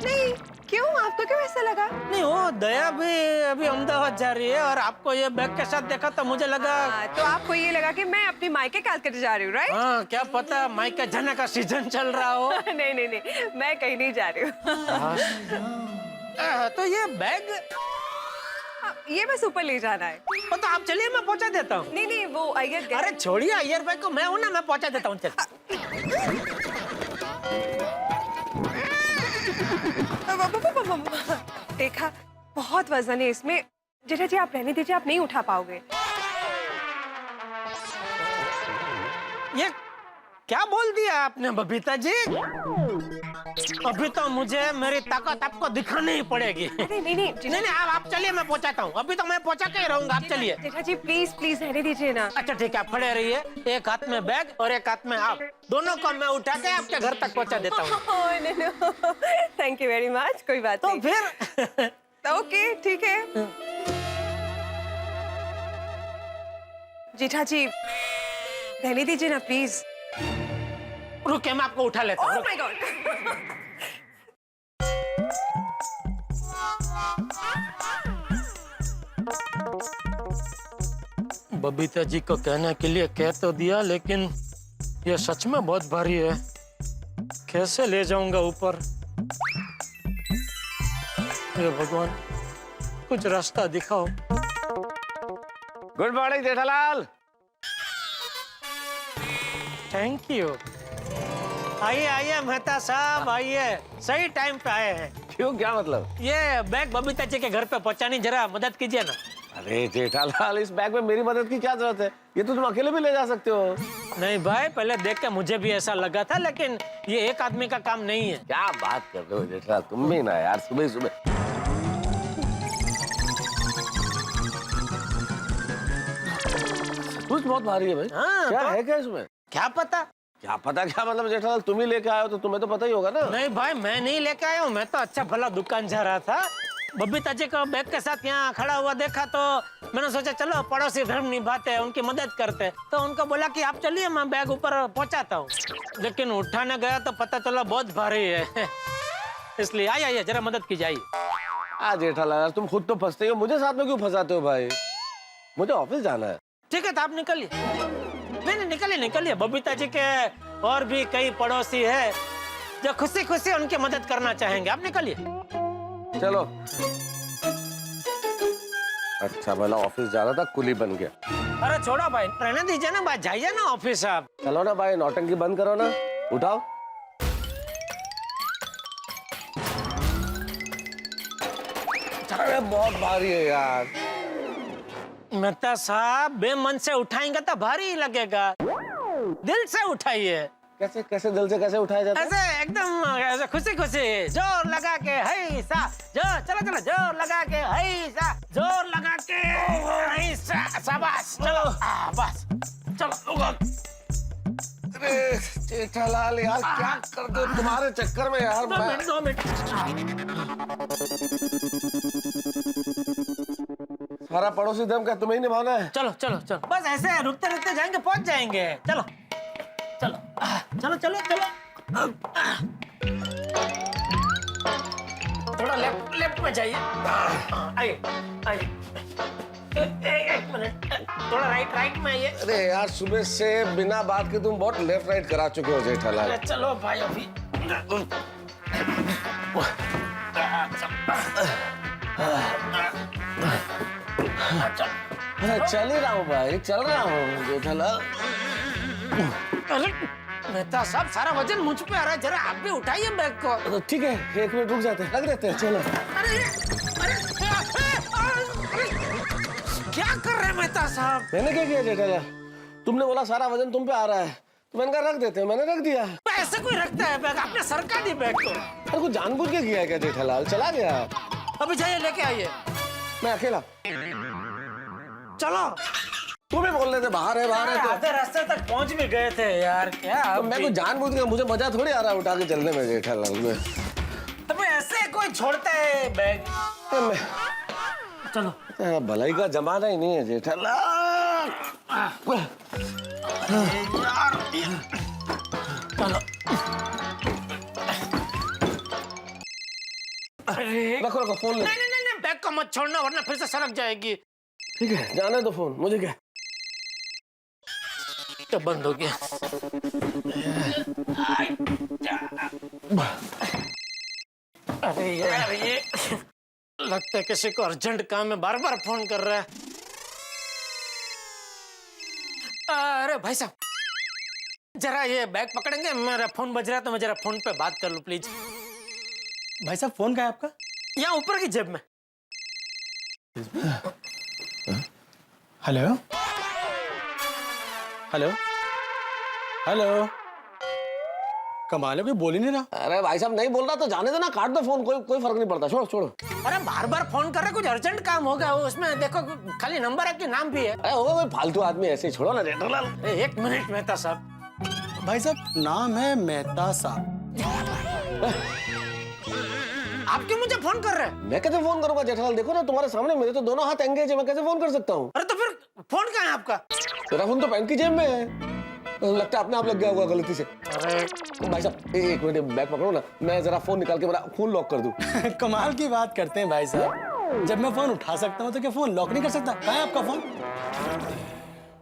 नहीं, क्यों आपको क्यों ऐसा लगा? नहीं, वो दया भी अभी अहमदाबाद जा रही है, और आपको ये बैग के साथ देखा तो मुझे लगा। तो आपको ये लगा कि मैं अपनी मायके कलकत्ता जा रही हूँ, राइट? हाँ, क्या पता मायके जाने का सीजन चल रहा हो। नहीं, मैं कहीं नहीं जा रही हूँ। तो ये बैग, ये बस ऊपर ले जाना है। तो आप चलिए, मैं पहुंचा देता हूँ। नहीं, वो अय्यर गए। अरे छोड़िए अय्यर भाई को, मैं हूँ ना, मैं पहुंचा देता हूँ। चल। देखा, बहुत वजन है इसमें। जेठा जी आप रहने दीजिए, आप नहीं उठा पाओगे। ये क्या बोल दिया आपने बबीता जी? अभी तो मुझे मेरी ताकत आपको दिखानी ही पड़ेगी। नहीं, आप चलिए, मैं पहुंचाता हूँ। अभी तो मैं पहुंचा के ही रहूंगा, आप चलिए। जेठा जी प्लीज रहने दीजिए ना। अच्छा ठीक है, आप खड़े रहिए, एक हाथ में बैग और एक हाथ में आप, दोनों को मैं उठा के आपके घर तक पहुंचा देता हूँ। Thank you very much. कोई बात नहीं। तो फिर ओके ठीक है। जेठा जी रहने दीजिए ना प्लीज। रुकिए, मैं आपको उठा लेता हूँ। Oh my God! Babita ji को कहने के लिए कह तो दिया, लेकिन ये सच में बहुत भारी है। कैसे ले जाऊंगा ऊपर? हे भगवान, कुछ रास्ता दिखाओ। Good morning Jethalal. Thank you. आइए मेहता साहब, आइए, सही टाइम पे आए हैं। क्यों, क्या मतलब? ये बैग बबीता जी के घर पे पहुंचानी, जरा मदद कीजिए ना। अरे जेठालाल, इस बैग में मेरी मदद की क्या जरूरत है? ये तो तुम अकेले भी ले जा सकते हो। नहीं भाई, पहले देख के मुझे भी ऐसा लगा था, लेकिन ये एक आदमी का काम नहीं है। क्या बात कर रहे हो जेठालाल, तुम भी ना यार, सुबह सुबह। कुछ बहुत भारी है भाई। हाँ, क्या तो? है क्या इसमें? क्या पता? क्या पता क्या मतलब जेठालाल, तुम ही लेके आए हो तो तुम्हें तो पता ही होगा ना। नहीं भाई, मैं नहीं लेके आया हूँ, मैं तो अच्छा भला दुकान जा रहा था। बबीता जी को बैग के साथ यहाँ खड़ा हुआ देखा तो मैंने सोचा चलो पड़ोसी धर्म निभाते हैं, उनकी मदद करते हैं। तो उनको बोला कि आप चलिए, मैं बैग ऊपर पहुंचाता हूँ। लेकिन उठाने गया तो पता चला बहुत भारी है। इसलिए आइए, जरा मदद कीजिए। जेठालाल, तुम खुद तो फंसते हो, मुझे साथ में क्यों फंसाते हो भाई? मुझे ऑफिस जाना है। ठीक है, तो आप निकलिए। नहीं, निकलिए। बबीता जी के और भी कई पड़ोसी है जो खुशी खुशी उनकी मदद करना चाहेंगे। आप निकलिए। चलो। अच्छा भला ऑफिस जा रहा था, कुली बन गया। अरे छोड़ो भाई, रहने दीजिए ना भाई, जाइए ना ऑफिस आप। चलो ना भाई, नौटंकी बंद करो ना, उठाओ। अरे बहुत भारी है यार। मेहता साहब, बेमन से उठाएंगे तो भारी ही लगेगा, दिल से उठाइए। कैसे कैसे दिल से कैसे उठाया जाता है? ऐसे एकदम ऐसे खुशी खुशी, जोर लगा के है सा, जोर चलो चलो, जोर लगा के है सा, जोर लगा के है सा, शाबाश, चलो बस चलो। अरे जेठालाल यार, क्या कर दो तुम्हारे चक्कर में यार। 2 मिनट सारा पड़ोसी धर्म क्या तुम्हें ही निभाना है? चलो चलो चलो, बस ऐसे रुकते रुकते जाएंगे, पहुंच जाएंगे। चलो चलो चलो चलो चलो, थोड़ा लेफ्ट में जाइए। आइए आइए, एक मिनट, थोड़ा राइट में आइए। अरे यार, सुबह से बिना बात के तुम बहुत लेफ्ट राइट करा चुके हो जेठालाल। अरे चलो भाई, अभी चल ही रहा हूँ भाई, चल रहा हूँ जेठालाल। अरे मेहता साहब, सारा वजन मुझ पे आ रहा है, जरा आप भी उठाइए बैग को। तो ठीक है, 1 मिनट रुक जाते हैं, लग देते हैं, चलो। क्या कर रहे हैं मेहता साहब? मैंने क्या किया जेठालाल? तुमने बोला सारा वजन तुम पे आ रहा है, तो मैंने कहा रख देते हैं, मैंने रख दिया। ऐसे कोई रखता है बैग? आपने सरका दी बैग को। अरे कुछ जानबूझ के किया है क्या जेठालाल? चला गया। अभी जाइए, लेके आइए। मैं अकेला? चलो। तुम ही बोल रहे थे बाहर है बाहर है, तो आधे रास्ते तक पहुंच भी गए थे यार। क्या तो मैं कुछ जानबूझ के, मुझे मजा थोड़ी आ रहा है उठा के चलने में जेठालाल में। तो ऐसे कोई छोड़ता है बैग? चलो, भलाई का जमाना ही नहीं है जेठालाल। चलो। अरे रखो रखो फोन ले। नहीं, बैग को मत छोड़ना, वरना फिर से सड़क जाएगी। ठीक है, जाने दो फोन, मुझे क्या। तो बंद हो गया। अरे यार, ये लगता है किसी को अर्जेंट काम है, बार बार फोन कर रहा है। अरे भाई साहब, जरा ये बैग पकड़ेंगे, मेरा फोन बज रहा है, तो मैं जरा फोन पे बात कर लूं प्लीज। भाई साहब, फोन कहाँ है आपका? यहाँ ऊपर की जेब में। हेलो हेलो हेलो, कमाल है, कोई बोल ही नहीं रहा। अरे भाई साहब, नहीं बोल रहा तो जाने दो ना, काट दो फोन, कोई फर्क नहीं पड़ता, छोड़ो छोड़ो। अरे बार बार फोन कर रहे, कुछ अर्जेंट काम होगा, उसमें देखो खाली नंबर है कि नाम भी है। अरे होगा कोई फालतू आदमी, ऐसे ही छोड़ो ना जेठालाल। 1 मिनट मेहता साहब। भाई साहब, नाम है मेहता साहब। आप क्यों मुझे फोन कर रहे हैं? मैं कैसे फोन करूंगा जेठालाल? देखो ना तुम्हारे सामने, मेरे तो दोनों हाथ एंगेज है, मैं कैसे फोन कर सकता हूँ? अरे तो फिर फोन कहाँ है आपका? तेरा फोन तो पैंट की जेब में है, लगता है अपने आप लग गया होगा गलती से। अरे भाई साहब, 1 मिनट बैग पकड़ो ना, मैं जरा फोन निकाल के मेरा फोन लॉक कर दूं। कमाल की बात करते हैं भाई साहब, जब मैं फोन उठा सकता हूँ तो क्या फोन लॉक नहीं कर सकता? कहाँ है आपका फोन?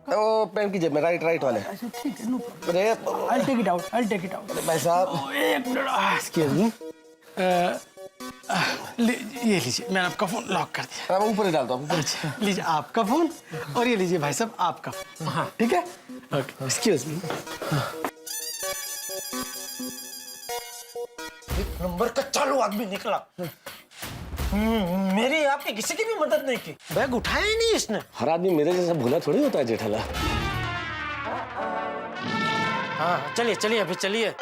वो पैंट की जेब में, राइट वाले। ठीक है, नो प्रॉब्लम। अरे I'll take it out, I'll take it out। भाई साहब, 1 मिनट, एक्सक्यूज मी। ये लीजिए, मैंने आपका फोन लॉक कर दिया। मैं ऊपर ही डालता हूँ। अच्छा, लीजिए आपका फोन, और ये लीजिए भाई साहब आपका फोन। हाँ ठीक है, ओके, एक्सक्यूज मी। नंबर का चालू आदमी निकला। मेरी आपने किसी की भी मदद नहीं की, बैग उठाया ही नहीं इसने। हर आदमी मेरे जैसा भोला थोड़ी होता है जेठालाल। हाँ चलिए चलिए, अभी चलिए।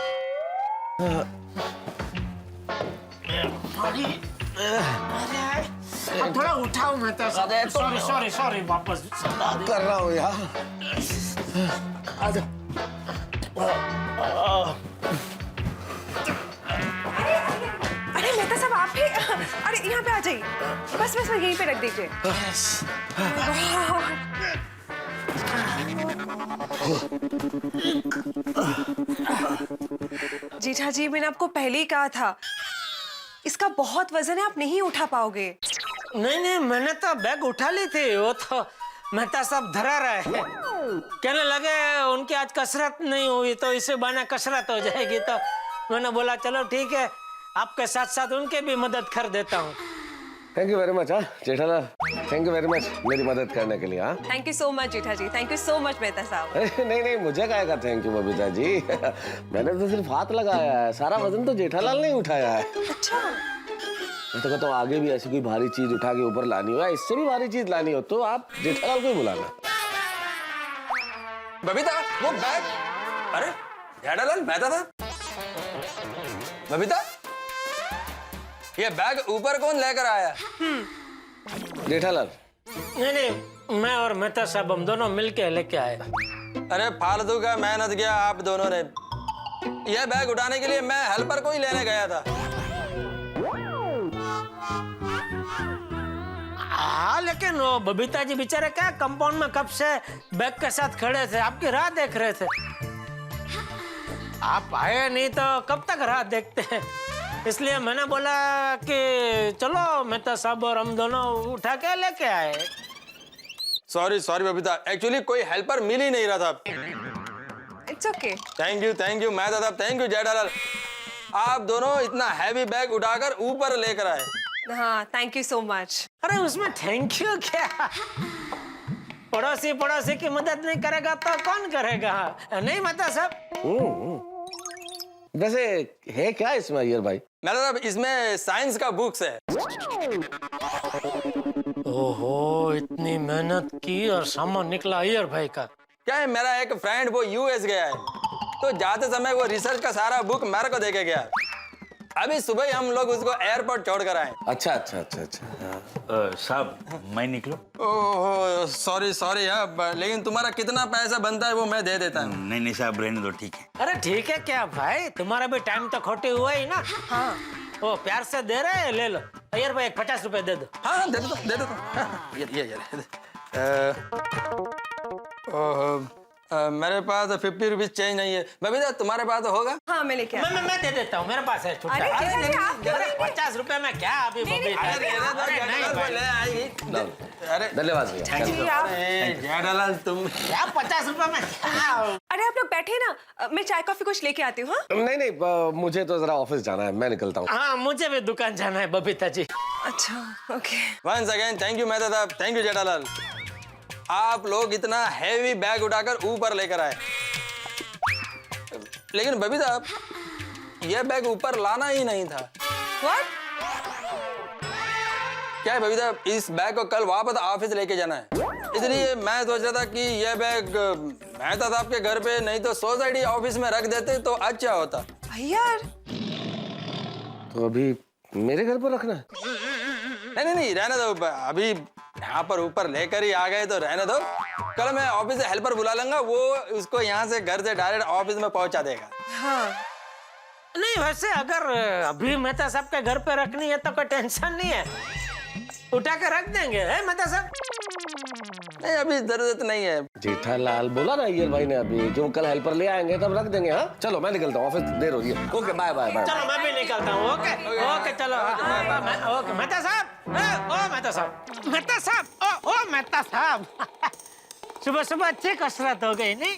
अब थोड़ा उठाओ मेहता साहब। सॉरी, वापस कर रहा हूँ यार। अरे मेहता साहब, आप ही, अरे यहाँ पे आ जाइए, बस यहीं पे रख दीजिए। जीठा जी, मैंने आपको पहले ही कहा था, इसका बहुत वजन है, आप नहीं उठा पाओगे। नहीं, मैंने तो बैग उठा ली थी, वो तो मेहता साहब धरा रहे हैं। कहने लगे उनकी आज कसरत नहीं हुई, तो इसे बहाने कसरत हो जाएगी, तो मैंने बोला चलो ठीक है, आपके साथ साथ उनके भी मदद कर देता हूँ। Thank you very much. हाँ Jethalal, thank you very much मेरी मदद करने के लिए। हाँ thank you so much Jetha ji, thank you so much Mehta साहब। नहीं नहीं, मुझे क्या का थैंक यू बबीता जी। मैंने तो सिर्फ हाथ लगाया है, सारा वजन तो जेठालाल ने उठाया है। अच्छा, मैं तो कहता हूँ आगे भी ऐसी कोई भारी चीज उठा के ऊपर लानी हो, इससे भी भारी चीज लानी हो तो आप जेठालाल को ही बुलाना। बबीता वो बैग, अरे जेठालाल मेहता था। बबीता ये बैग ऊपर कौन लेकर आया? जेठालाल। नहीं नहीं, मैं और मेहता साहब हम दोनों मिलके लेके आए। अरे फालतू का मेहनत किया आप दोनों ने। यह बैग उठाने के लिए मैं हेल्पर को ही लेने गया था। हाँ लेकिन वो बबीता जी बेचारे क्या कंपाउंड में कब से बैग के साथ खड़े थे, आपकी राह देख रहे थे। आप आए नहीं तो कब तक राह देखते हैं, इसलिए मैंने बोला कि चलो मेहता साहब और हम दोनों उठा के लेके आए। सॉरी सॉरी बबीता, एक्चुअली कोई हेल्पर मिल ही नहीं रहा था। It's okay. Thank you Mehta साहब, थैंक यू जेठालाल। आप दोनों इतना हैवी बैग उठाकर ऊपर लेकर आए। हाँ थैंक यू सो मच। अरे उसमें थैंक यू क्या, पड़ोसी पड़ोसी की मदद नहीं करेगा तो कौन करेगा, नहीं मेहता साहब? वैसे है क्या इसमें अय्यर भाई? मतलब इसमें साइंस का बुक्स है। ओहो, इतनी मेहनत की और सामान निकला अय्यर भाई का। क्या है, मेरा एक फ्रेंड वो यूएस गया है, तो जाते समय वो रिसर्च का सारा बुक मेरे को देके गया। अभी सुबह ही हम लोग उसको एयरपोर्ट छोड़ कर आए। अच्छा अच्छा अच्छा अच्छा। साहब मैं निकलूं? ओहो सॉरी सॉरी, लेकिन तुम्हारा कितना पैसा बनता है वो मैं दे देता हूँ। नहीं नहीं साहब रहने दो, ठीक है। अरे ठीक है क्या भाई, तुम्हारा भी टाइम तो खोटे हुआ ही ना। हाँ वो प्यार से दे रहे हैं, ले लो। अय्यर भाई 50 रुपए दे दो। हाँ दे दो। मेरे पास 50 रुपीज चेंज नहीं है। बबीता तुम्हारे पास तो होगा? हाँ मैं लेके मैं दे देता हूँ, मेरे पास है छुट्टा। अरे 50 रुपए में क्या अभी धन्यवाद जेठालाल तुम क्या 50 रुपए में क्या? अरे आप लोग बैठे ना, मैं चाय कॉफी कुछ लेके आती हूँ। हाँ नहीं नहीं, मुझे तो जरा ऑफिस जाना है, मैं निकलता हूँ। हाँ मुझे भी दुकान जाना है बबीता जी। अच्छा okay. Once again thank you Mehta साहब, थैंक यू जेठालाल। आप लोग इतना हैवी बैग उठाकर ऊपर लेकर आए, लेकिन बबीता यह बैग ऊपर लाना ही नहीं था। What? क्या है बबीता, इस बैग को कल वापस ऑफिस लेके जाना है, इसलिए मैं सोच रहा था कि यह बैग मेहता साहब के घर पे नहीं तो सोसाइटी ऑफिस में रख देते तो अच्छा होता। यार तो अभी मेरे घर पर रखना है? नहीं रहने दो, अभी यहाँ पर ऊपर लेकर ही आ गए तो रहने दो। कल मैं ऑफिस से हेल्पर बुला लूंगा, वो उसको यहाँ से घर से डायरेक्ट ऑफिस में पहुँचा देगा। हाँ नहीं वैसे अगर अभी मेहता साहब के घर पे रखनी है तो कोई टेंशन नहीं है, उठा के रख देंगे है मेहता साहब। नहीं अभी जरूरत नहीं है। जेठालाल बोला ना अय्यर भाई ने अभी कि वो कल हेल्पर ले आएंगे तब रख देंगे। हाँ चलो मैं निकलता हूँ, ऑफिस देर हो रही है। Okay bye bye bye. चलो मैं भी निकलता हूँ। ओके ओके चलो। ओके मेहता साहब, ओ मेहता साहब, मेहता साहब, ओ मेहता साहब। सुबह सुबह अच्छी कसरत हो गई नहीं?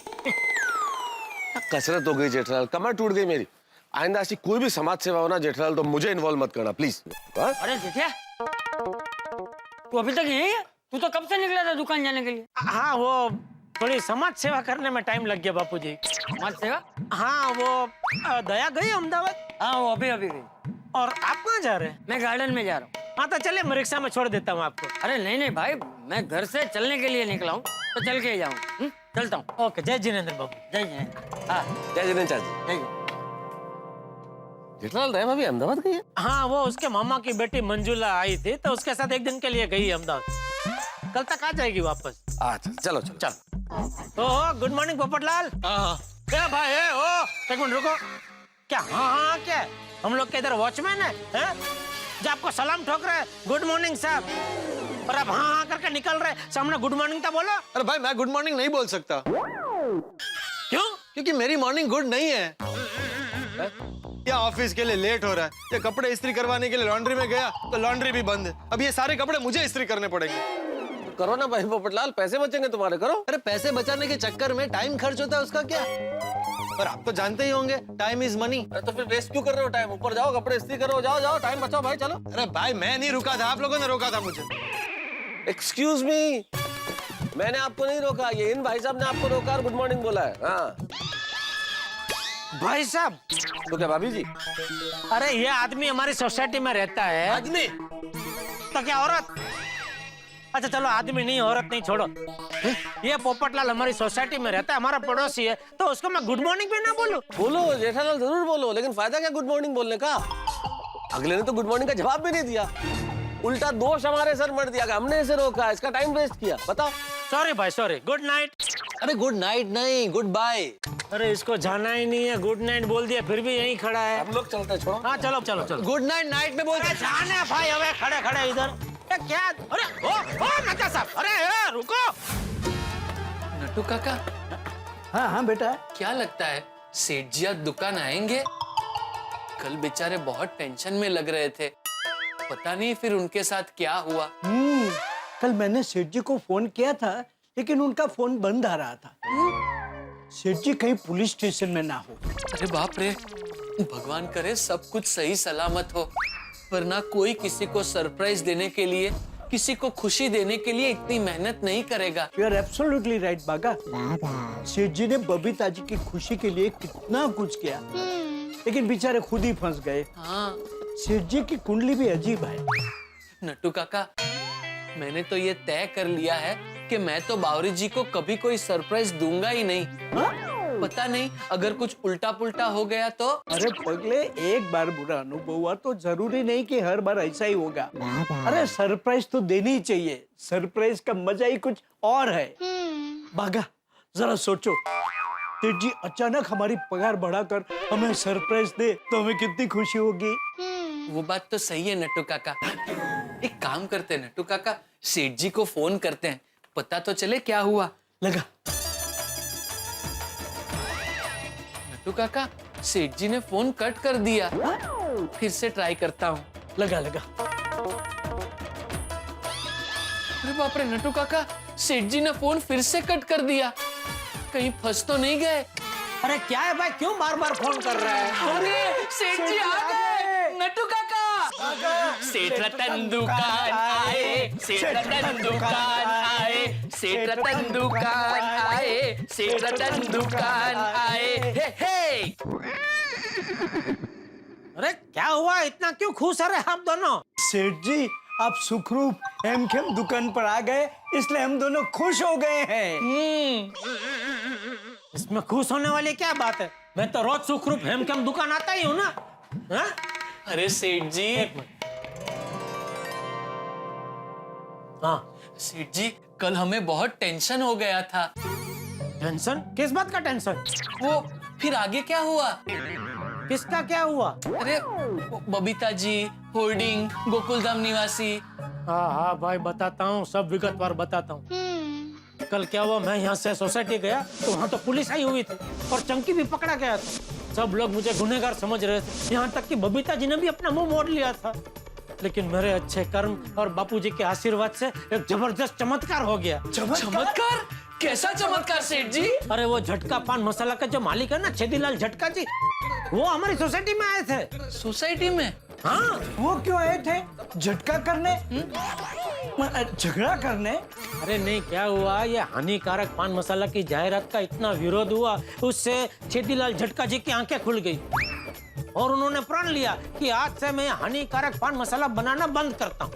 कसरत हो गई जेठालाल, कमर टूट गई मेरी। आइंदा ऐसी कोई भी समाज सेवा हो ना जेठालाल तो मुझे इन्वॉल्व मत करना प्लीज। अरे जेठिया तू अभी तक यही है? तू तो कब से निकला था दुकान जाने के लिए? हाँ वो थोड़ी समाज सेवा करने में टाइम लग गया बापूजी। समाज सेवा? हाँ वो दया गई अहमदाबाद। हाँ वो अभी गई। और आप कहाँ जा रहे हैं? मैं गार्डन में जा रहा हूँ। हाँ तो चलिए मैं रिक्शा में छोड़ देता हूँ आपको। अरे नहीं भाई, मैं घर से चलने के लिए निकला हूँ तो चल के ही जाऊँ। चलता हूँ। ओके जय जिनेंद्र बाबू। जय जिनेंद्र। हाँ जय जिनेंद्र चाची। जेठालाल दया भाभी अहमदाबाद गई है? हाँ वो उसके मामा की बेटी मंजुला आई थी तो उसके साथ एक दिन के लिए गई अहमदाबाद, कल तक आ जाएगी वापस। अच्छा चलो चलो चलो। Oh good morning Popatlal. क्या भाई है? ओ एक मिनट रुको। क्या हाँ क्या हम लोग के इधर वॉचमैन है जो आपको सलाम ठोक रहे हैं गुड मॉर्निंग साहब, और आप हाँ करके निकल रहे, सामने गुड मॉर्निंग तो बोलो। अरे भाई मैं गुड मॉर्निंग नहीं बोल सकता। क्यों? क्योंकि मेरी मॉर्निंग गुड नहीं है। या ऑफिस के लिए लेट हो रहा है, या कपड़े इस्त्री करवाने के लिए लॉन्ड्री में गया तो लॉन्ड्री भी बंद है। अब ये सारे कपड़े मुझे इस्त्री करने पड़ेंगे। करो ना भाई पोपटलाल, पैसे बचेंगे तुम्हारे, करो। अरे पैसे बचाने के चक्कर में टाइम खर्च होता है, उसका क्या? और आप तो जानते ही होंगे टाइम इज मनी। अरे तो फिर वेस्ट क्यों कर रहे हो टाइम? ऊपर जाओ, कपड़े इस्त्री करो, जाओ जाओ, टाइम बचाओ भाई, चलो। अरे भाई मैं नहीं रुका था, आप लोगों ने रोका था मुझे। एक्सक्यूज मी, मैंने आपको नहीं रोका, ये इन भाई साहब ने आपको रोका और गुड मॉर्निंग बोला है। हाँ भाई साहब। तो क्या भाभी जी? अरे ये आदमी हमारी सोसाइटी में रहता है। आदमी? तो क्या औरत? अच्छा चलो आदमी नहीं औरत नहीं, छोड़ो। ये पोपटलाल हमारी सोसाइटी में रहता है, हमारा पड़ोसी है, तो उसको मैं गुड मॉर्निंग भी ना बोलूं? बोलो जेठालाल, जरूर बोलो, लेकिन फायदा क्या गुड मॉर्निंग बोलने का? अगले ने तो गुड मॉर्निंग का जवाब भी नहीं दिया, उल्टा दोष हमारे सर मर दिया कि हमने इसे रोका, इसका टाइम वेस्ट किया। बताओ। सॉरी भाई सॉरी, गुड नाइट। अरे गुड नाइट नहीं, गुड बाय। अरे इसको जाना ही नहीं है, गुड नाइट बोल दिया, फिर भी यहीं खड़ा है। हम लोग चलते, छोड़ो। हाँ चलो चलो चलो। गुड नाइट नाइट में बोलते। जाने भाई, अबे खड़े खड़े इधर क्या? अरे ओ नक्का साहब, अरे रुको। नट्टू काका। हाँ हाँ बेटा। क्या लगता है सेठ जी आज दुकान आएंगे? कल बेचारे बहुत टेंशन में लग रहे थे, पता नहीं फिर उनके साथ क्या हुआ। कल मैंने सेठ जी को फोन किया था, लेकिन उनका फोन बंद आ रहा था। सेठ जी कहीं पुलिस स्टेशन में ना हो। अरे बाप रे, भगवान करे सब कुछ सही सलामत हो, वरना कोई किसी को सरप्राइज देने के लिए, किसी को खुशी देने के लिए इतनी मेहनत नहीं करेगा। You are absolutely right, बागा। सेठ जी ने बबीता जी की खुशी के लिए कितना कुछ किया, लेकिन बेचारे खुद ही फंस गए। हाँ। सेठ जी की कुंडली भी अजीब है। नट्टू काका, मैंने तो ये तय कर लिया है कि मैं तो बावरी जी को कभी कोई सरप्राइज दूंगा ही नहीं। पता नहीं अगर कुछ उल्टा पुल्टा हो गया तो। अरे पगले, एक बार बुरा अनुभव हुआ तो जरूरी नहीं कि हर बार ऐसा ही होगा। अरे सरप्राइज तो देनी ही चाहिए, सरप्राइज का मजा ही कुछ और है। बागा जरा सोचो, सेठ जी अचानक हमारी पगार बढ़ाकर हमें सरप्राइज दे तो हमें कितनी खुशी होगी। वो बात तो सही है नट्टू काका। एक काम करते हैं नट्टू काका, सेठ जी को फोन करते हैं, पता तो चले क्या हुआ। लगा। नट्टू काका, सेठ जी ने फोन कट कर दिया, फिर से ट्राई करता हूँ। लगा लगा। अरे बाप रे नट्टू काका, सेठ जी ने फोन फिर से कट कर दिया, कहीं फंस तो नहीं गए? अरे क्या है भाई, क्यों बार बार फोन कर रहा है? अरे सेठ जी आ गए। नट्टू काका, सेठ रतन दुकान आए, सेठ रतन दुकान आए, सेठ रतन दुकान आए, सेठ रतन दुकान आए। हे हे। अरे क्या हुआ, इतना क्यों खुश है आप दोनों? सेठ जी आप सुखरूप हेमखेम दुकान पर आ गए, इसलिए हम दोनों खुश हो गए हैं। इसमें खुश होने वाली क्या बात है, मैं तो रोज सुखरूप हेमखेम दुकान आता ही हूँ ना। हा? अरे सेठ जी, हाँ सेठ जी, कल हमें बहुत टेंशन हो गया था। टेंशन? किस बात का टेंशन? वो फिर आगे क्या हुआ? किसका क्या हुआ? अरे बबीता जी, होर्डिंग, गोकुलधाम निवासी। हाँ हाँ भाई बताता हूँ, सब विगतवार बताता हूँ। कल क्या हुआ, मैं यहाँ से सोसाइटी गया तो वहाँ तो पुलिस आई हुई थी और चंकी भी पकड़ा गया था। सब लोग मुझे गुनहगार समझ रहे थे, यहाँ तक कि बबीता जी ने भी अपना मुंह मोड़ लिया था। लेकिन मेरे अच्छे कर्म और बापूजी के आशीर्वाद से एक जबरदस्त चमत्कार हो गया। चमत्कार? कैसा चमत्कार सेठ जी? अरे वो झटका पान मसाला का जो मालिक है ना, छेदीलाल झटका जी, वो हमारी सोसाइटी में आए थे। सोसाइटी में? हाँ। वो क्यों आए थे? झटका करने? झगड़ा करने? अरे नहीं, क्या हुआ, ये हानिकारक पान मसाला की जाहिरात का इतना विरोध हुआ, उससे छेदीलाल झटका जी की आंखें खुल गई और उन्होंने प्रण लिया कि आज से मैं हानिकारक पान मसाला बनाना बंद करता हूँ।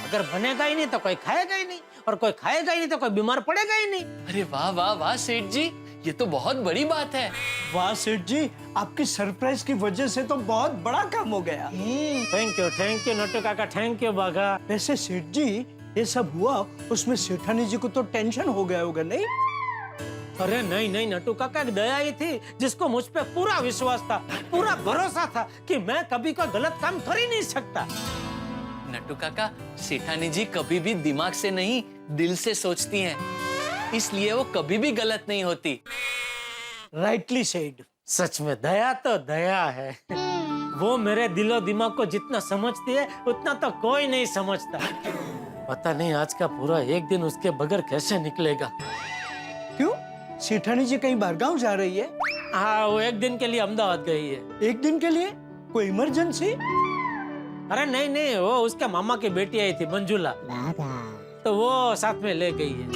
अगर बनेगा ही नहीं तो कोई खाएगा ही नहीं, और कोई खाएगा ही नहीं तो कोई बीमार पड़ेगा ही नहीं। अरे वाह वाह वाह सेठ जी, ये तो बहुत बड़ी बात है। वाह सेठ जी, आपकी सरप्राइज की वजह से तो बहुत बड़ा काम हो गया। थैंक यू नट्टू काका, थैंक यू बागा। वैसे सेठ जी, ये सब हुआ उसमें सेठानी जी को तो टेंशन हो गया होगा नहीं? अरे नहीं नहीं नट्टू काका, दया ही थी, जिसको मुझ पे पूरा विश्वास था, पूरा भरोसा था कि मैं कभी कोई गलत काम कर ही नहीं सकता। नट्टू काका, सेठानी जी कभी भी दिमाग से नहीं, दिल से सोचती हैं, इसलिए वो कभी भी गलत नहीं होती। Rightly said. सच में दया तो दया है। वो मेरे दिलो दिमाग को जितना समझती है उतना तो कोई नहीं समझता। पता नहीं आज का पूरा एक दिन उसके बगैर कैसे निकलेगा। क्यों, सेठानी जी कहीं बाहर गांव जा रही है? हाँ, वो एक दिन के लिए अहमदाबाद गई है। एक दिन के लिए? कोई इमरजेंसी? अरे नहीं नहीं, वो उसके मामा की बेटी आई थी मंजुला, तो वो साथ में ले गई है।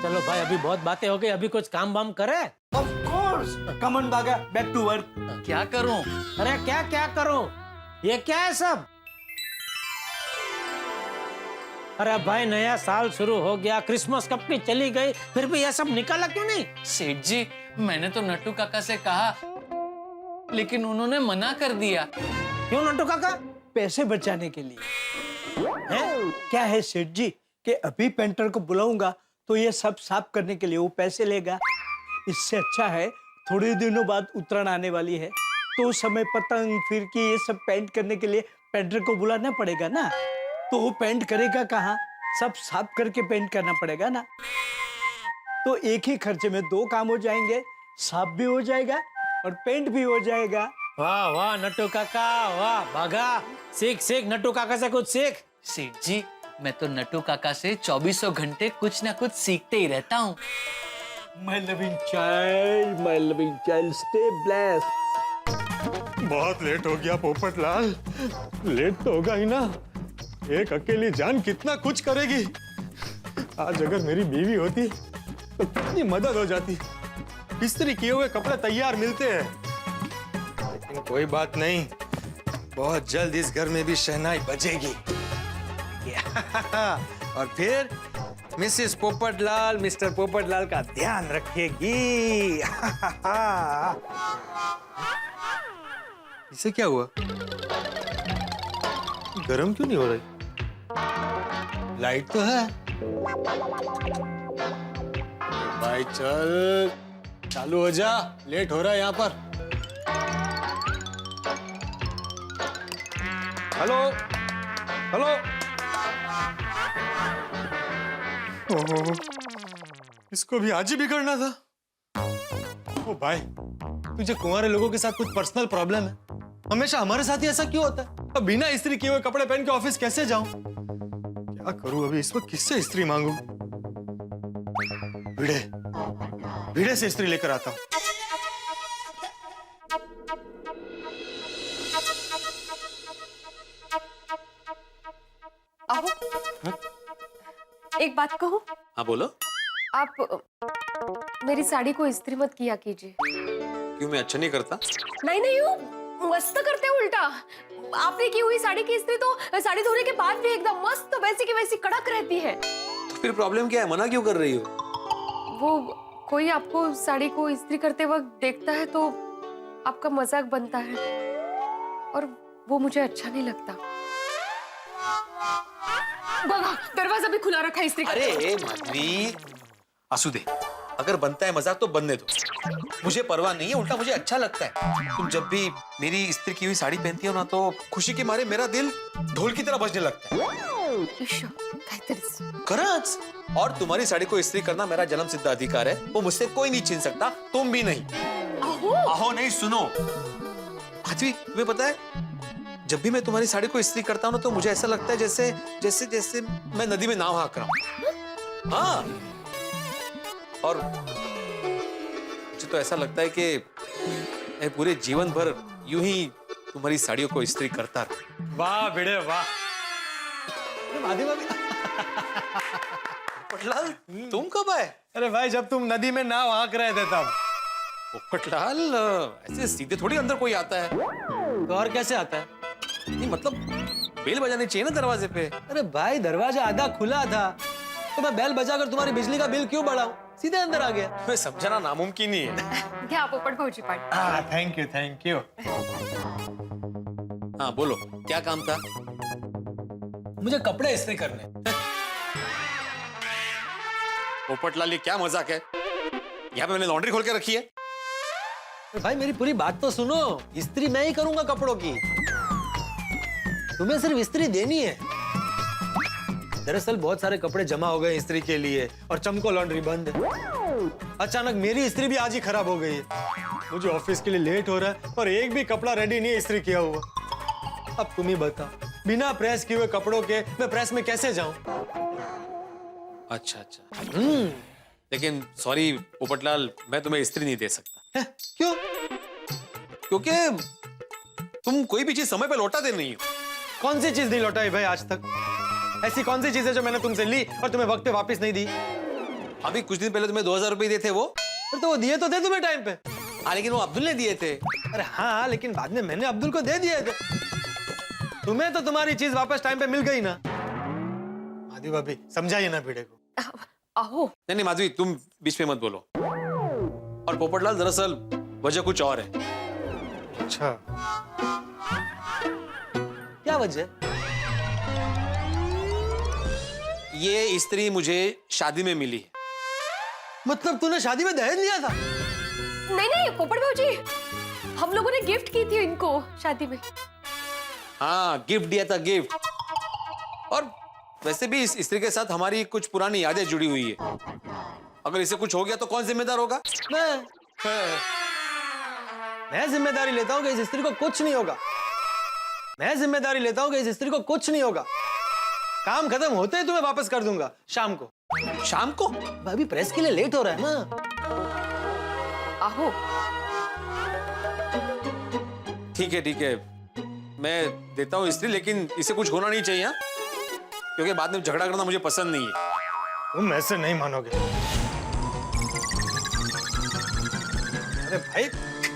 चलो भाई, अभी बहुत बातें हो गई, अभी कुछ काम वाम करे। Of course. Come on, बागा, back to work. क्या करूं? अरे क्या क्या करूं? ये क्या है सब? अरे भाई, नया साल शुरू हो गया, क्रिसमस कब की चली गई, फिर भी ये सब निकाला क्यों नहीं? सेठ जी, मैंने तो नट्टू काका से कहा, लेकिन उन्होंने मना कर दिया। क्यों नट्टू काका? पैसे बचाने के लिए। हैं? क्या है सेठ जी कि अभी पेंटर को बुलाऊंगा तो ये सब साफ करने के लिए वो पैसे लेगा। इससे अच्छा है थोड़े दिनों बाद उत्तरायण आने वाली है, तो उस समय पतंग फिरकी ये सब पेंट करने के लिए पेंटर को बुलाना पड़ेगा ना। तो वो पेंट करेगा कहाँ? सब साफ करके पेंट करना पड़ेगा ना। तो एक ही खर्चे में दो काम हो जाएंगे, साफ भी हो जाएगा और पेंट भी हो जाएगा। वाह वाह नट्टू काका, वाह भागा, सीख सीख नट्टू काका से कुछ सीख। सेठ जी, मैं तो नट्टू काका से 2400 घंटे कुछ ना कुछ सीखते ही रहता हूँ। My loving child, stay blessed. बहुत लेट हो गया पोपटलाल। लेट तो होगा ही ना, एक अकेली जान कितना कुछ करेगी। आज अगर मेरी बीवी होती तो कितनी मदद हो जाती। इस्त्री किए हुए कपड़े तैयार मिलते हैं। लेकिन कोई बात नहीं, बहुत जल्द इस घर में भी शहनाई बजेगी। और फिर मिसेस पोपटलाल मिस्टर पोपटलाल का ध्यान रखेगी। इसे क्या हुआ? गरम क्यों नहीं हो रही? लाइट तो है। भाई चल, चालू हो जा, लेट हो रहा है यहाँ पर। Hello hello. ओह, इसको भी आज ही बिगड़ना था। ओ भाई, तुझे कुंवारे लोगों के साथ कुछ पर्सनल प्रॉब्लम है? हमेशा हमारे साथ ही ऐसा क्यों होता है? अब बिना इस्त्री किए हुए कपड़े पहन के ऑफिस कैसे जाऊं? क्या करूं अभी? इस वक्त किससे इस्त्री मांगूं? भिड़े से इस्त्री लेकर आता हूं। आओ, एक बात कहूं? हाँ बोलो। आप मेरी साड़ी को इस्त्री मत किया कीजिए। क्यों, मैं अच्छा नहीं करता? नहीं नहीं, वो मस्त करते हो उल्टा। आपने की हुई साड़ी की इस्त्री तो साड़ी धोने के बाद भी एकदम मस्त वैसी की वैसी कड़क रहती है। तो फिर प्रॉब्लम क्या है? मना क्यों कर रही हो? वो कोई आपको साड़ी को इस्त्री करते वक्त देखता है तो आपका मजाक बनता है, और वो मुझे अच्छा नहीं लगता। बाबा, दरवाजा भी खुला रखा है इस्त्री करते वक्त। अरे माधवी, आंसू दे। अगर बनता है मजाक तो बनने दो, मुझे परवाह नहीं है, उल्टा मुझे अच्छा लगता है। तुम जब भी मेरी इस्त्री की हुई साड़ी पहनती हो ना, तो खुशी के मारे मेरा दिल ढोल की तरह बजने लगता है। खरच। और तुम्हारी साड़ी को इस्त्री करना मेरा जन्म सिद्ध अधिकार है, वो मुझसे कोई नहीं छीन सकता, तुम भी नहीं। आहो नहीं, सुनो माधवी, तुम्हें पता है, जब भी मैं तुम्हारी साड़ी को इस्त्री करता हूँ ना, तो मुझे ऐसा लगता है जैसे जैसे जैसे मैं नदी में नाव हाँक रहा हूँ। हाँ, और मुझे तो ऐसा लगता है कि मैं पूरे जीवन भर यूं ही तुम्हारी साड़ियों को इस्त्री करता रहूं। वाह भिड़े वाह। पोपटलाल, तुम कब आए? अरे भाई, जब तुम नदी में नाव हाँक रहे थे तब। पोपटलाल, ऐसे सीधे थोड़ी अंदर कोई आता है। तो और कैसे आता है? नहीं मतलब बेल बजानी चाहिए ना दरवाजे पे। अरे भाई, दरवाजा आधा खुला था, तो मैं बेल बजाकर तुम्हारी बिजली का बिल क्यों बढ़ाऊं? सीधे अंदर आ गया। मैं समझाना नामुमकिन ही है। क्या पोपट भौजी पार्टी? हाँ, थैंक यू थैंक यू। हाँ बोलो, क्या काम था? मुझे कपड़े इस्त्री करने। पोपटलाल, ये क्या मजाक है? यहाँ पे मैंने लॉन्ड्री खोल के रखी है। भाई मेरी पूरी बात तो सुनो। इस्त्री मैं ही करूंगा कपड़ों की, तुम्हें सिर्फ इस्त्री देनी है। दरअसल बहुत सारे कपड़े जमा हो गए इस्त्री के लिए और चमको लॉन्ड्री बंद है। अचानक मेरी इस्त्री भी आज ही खराब हो गई है। मुझे ऑफिस के लिए लेट हो रहा है और एक भी कपड़ा रेडी नहीं है इस्त्री किया हुआ। अब तुम ही बताओ, बिना प्रेस किए हुए कपड़ों के मैं प्रेस में कैसे जाऊं? अच्छा अच्छा। लेकिन सॉरी पोपटलाल, मैं तुम्हें इस्त्री नहीं दे सकता। क्यों? क्योंकि तुम कोई भी चीज समय पे लौटाते नहीं हो। कौन सी चीज नहीं लौटाई भाई आज तक? ऐसी कौन सी चीज है जो मैंने तुमसे ली और तुम्हें वक्त पे वापस नहीं दी? अभी कुछ दिन पहले तुम्हें 2000 रुपए दिए थे वो। तो वो दिए तो थे तुम्हें टाइम पे। हाँ लेकिन वो अब्दुल ने दिए थे। अरे हाँ, लेकिन बाद में मैंने अब्दुल को दे दिए थे। तुम्हें तो तुम्हारी चीज वापस टाइम पे मिल गई ना। माधवी भाभी समझाइए ना भिड़े को। आहो। नहीं माधवी, तुम बीच में मत बोलो। और पोपटलाल, दरअसल वजह कुछ और है। अच्छा, क्या वजह? ये इस्त्री मुझे शादी में मिली है। मतलब तूने शादी में दहेज लिया था? नहीं नहीं पोपट भाजी, हम लोगों ने गिफ्ट की थी इनको शादी में। हाँ, गिफ्ट दिया था, गिफ्ट। और वैसे भी इस इस्त्री के साथ हमारी कुछ पुरानी यादें जुड़ी हुई है। अगर इसे कुछ हो गया तो कौन जिम्मेदार होगा? मैं जिम्मेदारी लेता हूँ कि इस इस्त्री को कुछ नहीं होगा। मैं जिम्मेदारी लेता हूँ कि इस इस्त्री को कुछ नहीं होगा। काम खत्म होते ही तुम्हें वापस कर दूंगा शाम को। शाम को? अभी प्रेस के लिए लेट हो रहा है ना। आहो। ठीक है, मैं देता हूँ इस्त्री, लेकिन इसे कुछ होना नहीं चाहिए, क्योंकि बाद में झगड़ा करना मुझे पसंद नहीं है। तुम ऐसे नहीं मानोगे। अरे भाई,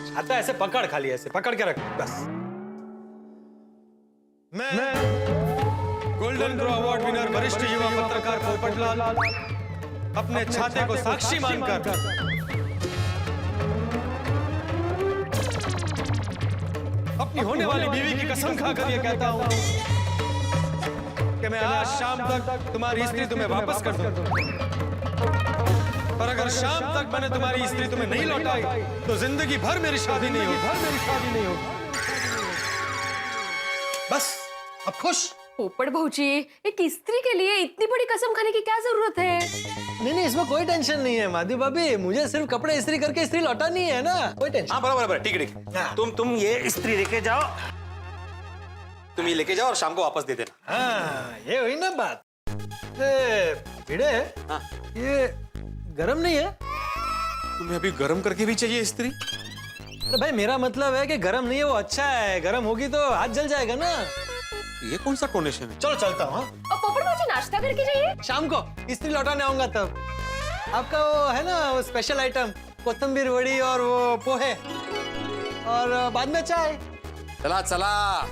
छाता ऐसे पकड़, खाली ऐसे पकड़ के रख बस। मैं गोल्डन ग्रो अवार्ड विनर वरिष्ठ युवा पत्रकार पोपटलाल अपने छाते को साक्षी मानकर अपनी होने वाली बीवी की कसम खाकर ये कहता हूं कि मैं आज शाम तक तुम्हारी इस्त्री तुम्हें वापस कर दूंगा। पर अगर शाम तक मैंने तुम्हारी इस्त्री तुम्हें नहीं लौटाई तो जिंदगी भर मेरी शादी नहीं होगी। बस अब खुश? पोपट भाजी, एक स्त्री के लिए इतनी बड़ी कसम खाने की क्या जरूरत है? नहीं, इसमें कोई टेंशन नहीं है माधवी भाभी। मुझे सिर्फ कपड़े इस्त्री करके इस्त्री लौटानी है ना, कोई टेंशन। हाँ बराबर, ठीक है। तुम ये इस्त्री लेके जाओ, तुम ये लेके जाओ और शाम को वापस दे देना। हाँ, ये हुई ना बात। भिड़े, हाँ। ये गरम नहीं है? तुम्हें अभी गरम करके भी चाहिए इस्त्री? अरे भाई, मेरा मतलब है कि गरम नहीं है वो अच्छा है। गरम होगी तो हाथ जल जाएगा ना। ये कौन सा टोनेशन है? चलो चलता हूँ। और पोपट भाजी नाश्ता करके जाइए। शाम को इस्त्री लौटाने आऊंगा तब। आपका वो है ना वो स्पेशल आइटम, कोथिंबीर वड़ी और वो पोहे, और बाद में चाय। चला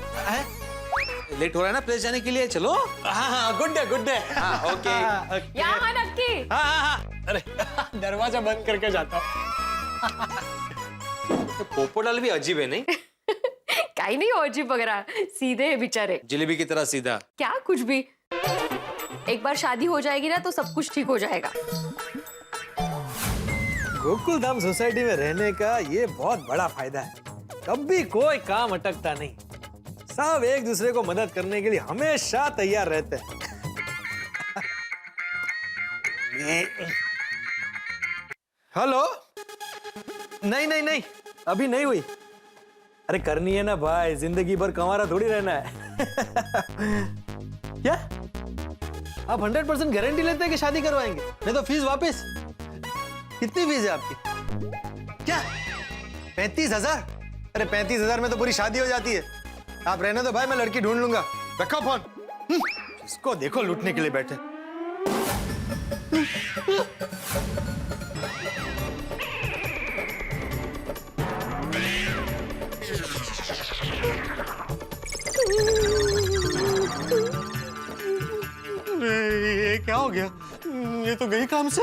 लेट हो रहा है ना प्रेस जाने के लिए, चलो। हाँ, गुड डे। हाँ, ओके। यहाँ नक्की। हाँ। अरे दरवाजा बंद करके जाता हूँ। तो पोपटलाल भी अजीब है नहीं? कहीं नहीं अजीब वगैरह, सीधे है बेचारे, जलेबी की तरह सीधा। क्या कुछ भी। एक बार शादी हो जाएगी ना तो सब कुछ ठीक हो जाएगा। गोकुल धाम सोसाइटी में रहने का ये बहुत बड़ा फायदा है। कभी कोई काम अटकता नहीं। सब एक दूसरे को मदद करने के लिए हमेशा तैयार रहते हैं। हेलो? नहीं, अभी नहीं हुई। अरे करनी है ना भाई, जिंदगी भर कंवारा थोड़ी रहना है। क्या आप 100% गारंटी लेते हैं कि शादी करवाएंगे? नहीं तो फीस वापस। कितनी फीस है आपकी? क्या 35,000? अरे 35,000 में तो पूरी शादी हो जाती है। आप रहने दो भाई, मैं लड़की ढूंढ लूंगा। रखो फोन। इसको देखो लूटने के लिए बैठे। ये क्या हो गया? ये तो गई काम से।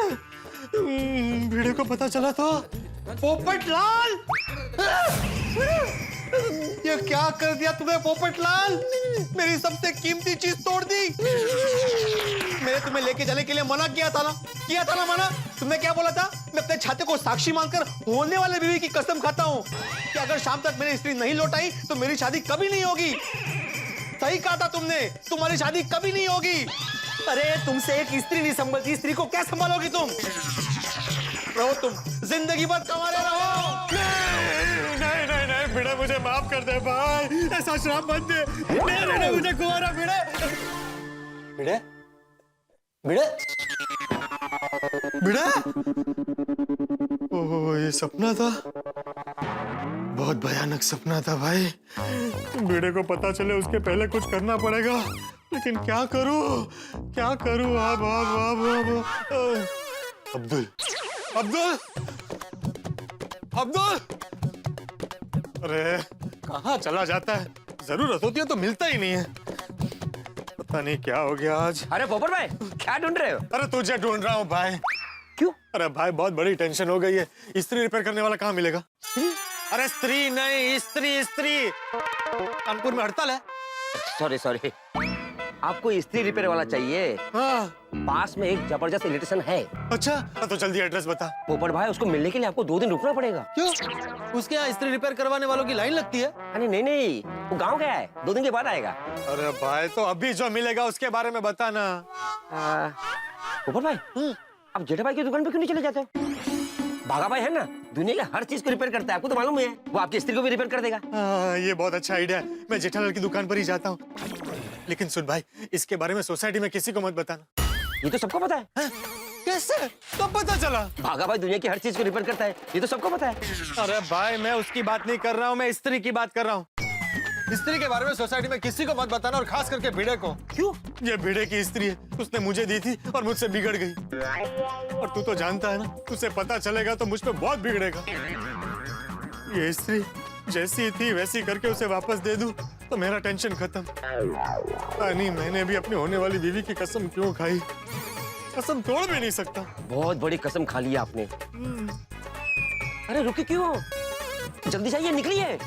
भिड़े को पता चला तो पोपटलाल, ये क्या कर दिया तुमने पोपटलाल? मेरी सबसे कीमती चीज तोड़ दी। मैंने तुम्हें लेके जाने के लिए मना किया था ना मना? तुमने क्या बोला था? मैं अपने छाते को साक्षी मानकर होने वाले बीवी की कसम खाता हूँ कि अगर शाम तक मैंने स्त्री नहीं लौटाई तो मेरी शादी कभी नहीं होगी। सही कहा था तुमने, तुम्हारी शादी कभी नहीं होगी। अरे तुमसे एक स्त्री नहीं संभलती, स्त्री को क्या संभालोगी तुम? रहो तुम जिंदगी भर कंवारे रहो। नहीं, भिड़े मुझे माफ कर दे भाई, ऐसा श्राप मत दे। नहीं, मुझे कुंवारा भिड़े। ओह, ये सपना था, बहुत भयानक सपना था भाई। बेटे को पता चले उसके पहले कुछ करना पड़ेगा, लेकिन क्या करूं अब अब्दुल अब्दुल अब्दुल, अरे कहाँ चला जाता है? जरूरत होती है तो मिलता ही नहीं है। पता नहीं क्या हो गया आज। अरे पोपट भाई, क्या ढूंढ रहे हो? अरे तुझे ढूंढ रहा हूँ भाई। क्यों? अरे भाई बहुत बड़ी टेंशन हो गई है। इस्त्री रिपेयर करने वाला कहाँ मिलेगा? अरे स्त्री नहीं, इस्त्री। कानपुर में हड़ताल है। सॉरी, आपको इस्त्री रिपेयर वाला चाहिए? हाँ। पास में एक जबरदस्त इलेक्ट्रिशियन है। अच्छा, तो जल्दी एड्रेस बता। पोपट भाई, उसको मिलने के लिए आपको 2 दिन रुकना पड़ेगा। क्यों? उसके यहाँ इस्त्री रिपेयर करवाने वालों की लाइन लगती है? अरे नहीं, वो गांव गया है, 2 दिन के बाद आएगा। अरे भाई, तो अभी जो मिलेगा उसके बारे में बता ना। पोपट भाई, आप जेठा भाई की दुकान पे क्यों नहीं चले जाते? भागा भाई है ना, दुनिया के हर चीज को रिपेयर करता है, आपको तो मालूम है। वो आपकी स्त्री को भी रिपेयर कर देगा। ये बहुत अच्छा आइडिया है। मैं जेठालाल की दुकान पर ही जाता हूँ। लेकिन सुन भाई, इसके बारे में सोसाइटी में किसी को मत बताना। ये तो सबको पता है। कैसे? कब पता चला? भागा भाई दुनिया की हर चीज को रिपेयर करता है, ये तो सबको पता है। अरे भाई, मैं उसकी बात नहीं कर रहा हूँ, मैं स्त्री की बात कर रहा हूँ। स्त्री के बारे में सोसाइटी में किसी को मत बताना, और खास करके भिड़े को। क्यों? ये भिड़े की स्त्री है, उसने मुझे दी थी और मुझसे बिगड़ गई। और तू तो जानता है ना, उसे पता चलेगा तो मुझ पे बहुत बिगड़ेगा। ये स्त्री जैसी थी वैसी करके उसे वापस दे दूं तो मेरा टेंशन खत्म। नहीं, मैंने भी अपनी होने वाली बीवी की कसम क्यों खाई? कसम तोड़ भी नहीं सकता। बहुत बड़ी कसम खा ली आपने। अरे रुके क्यों? जल्दी जाइए, निकलिए।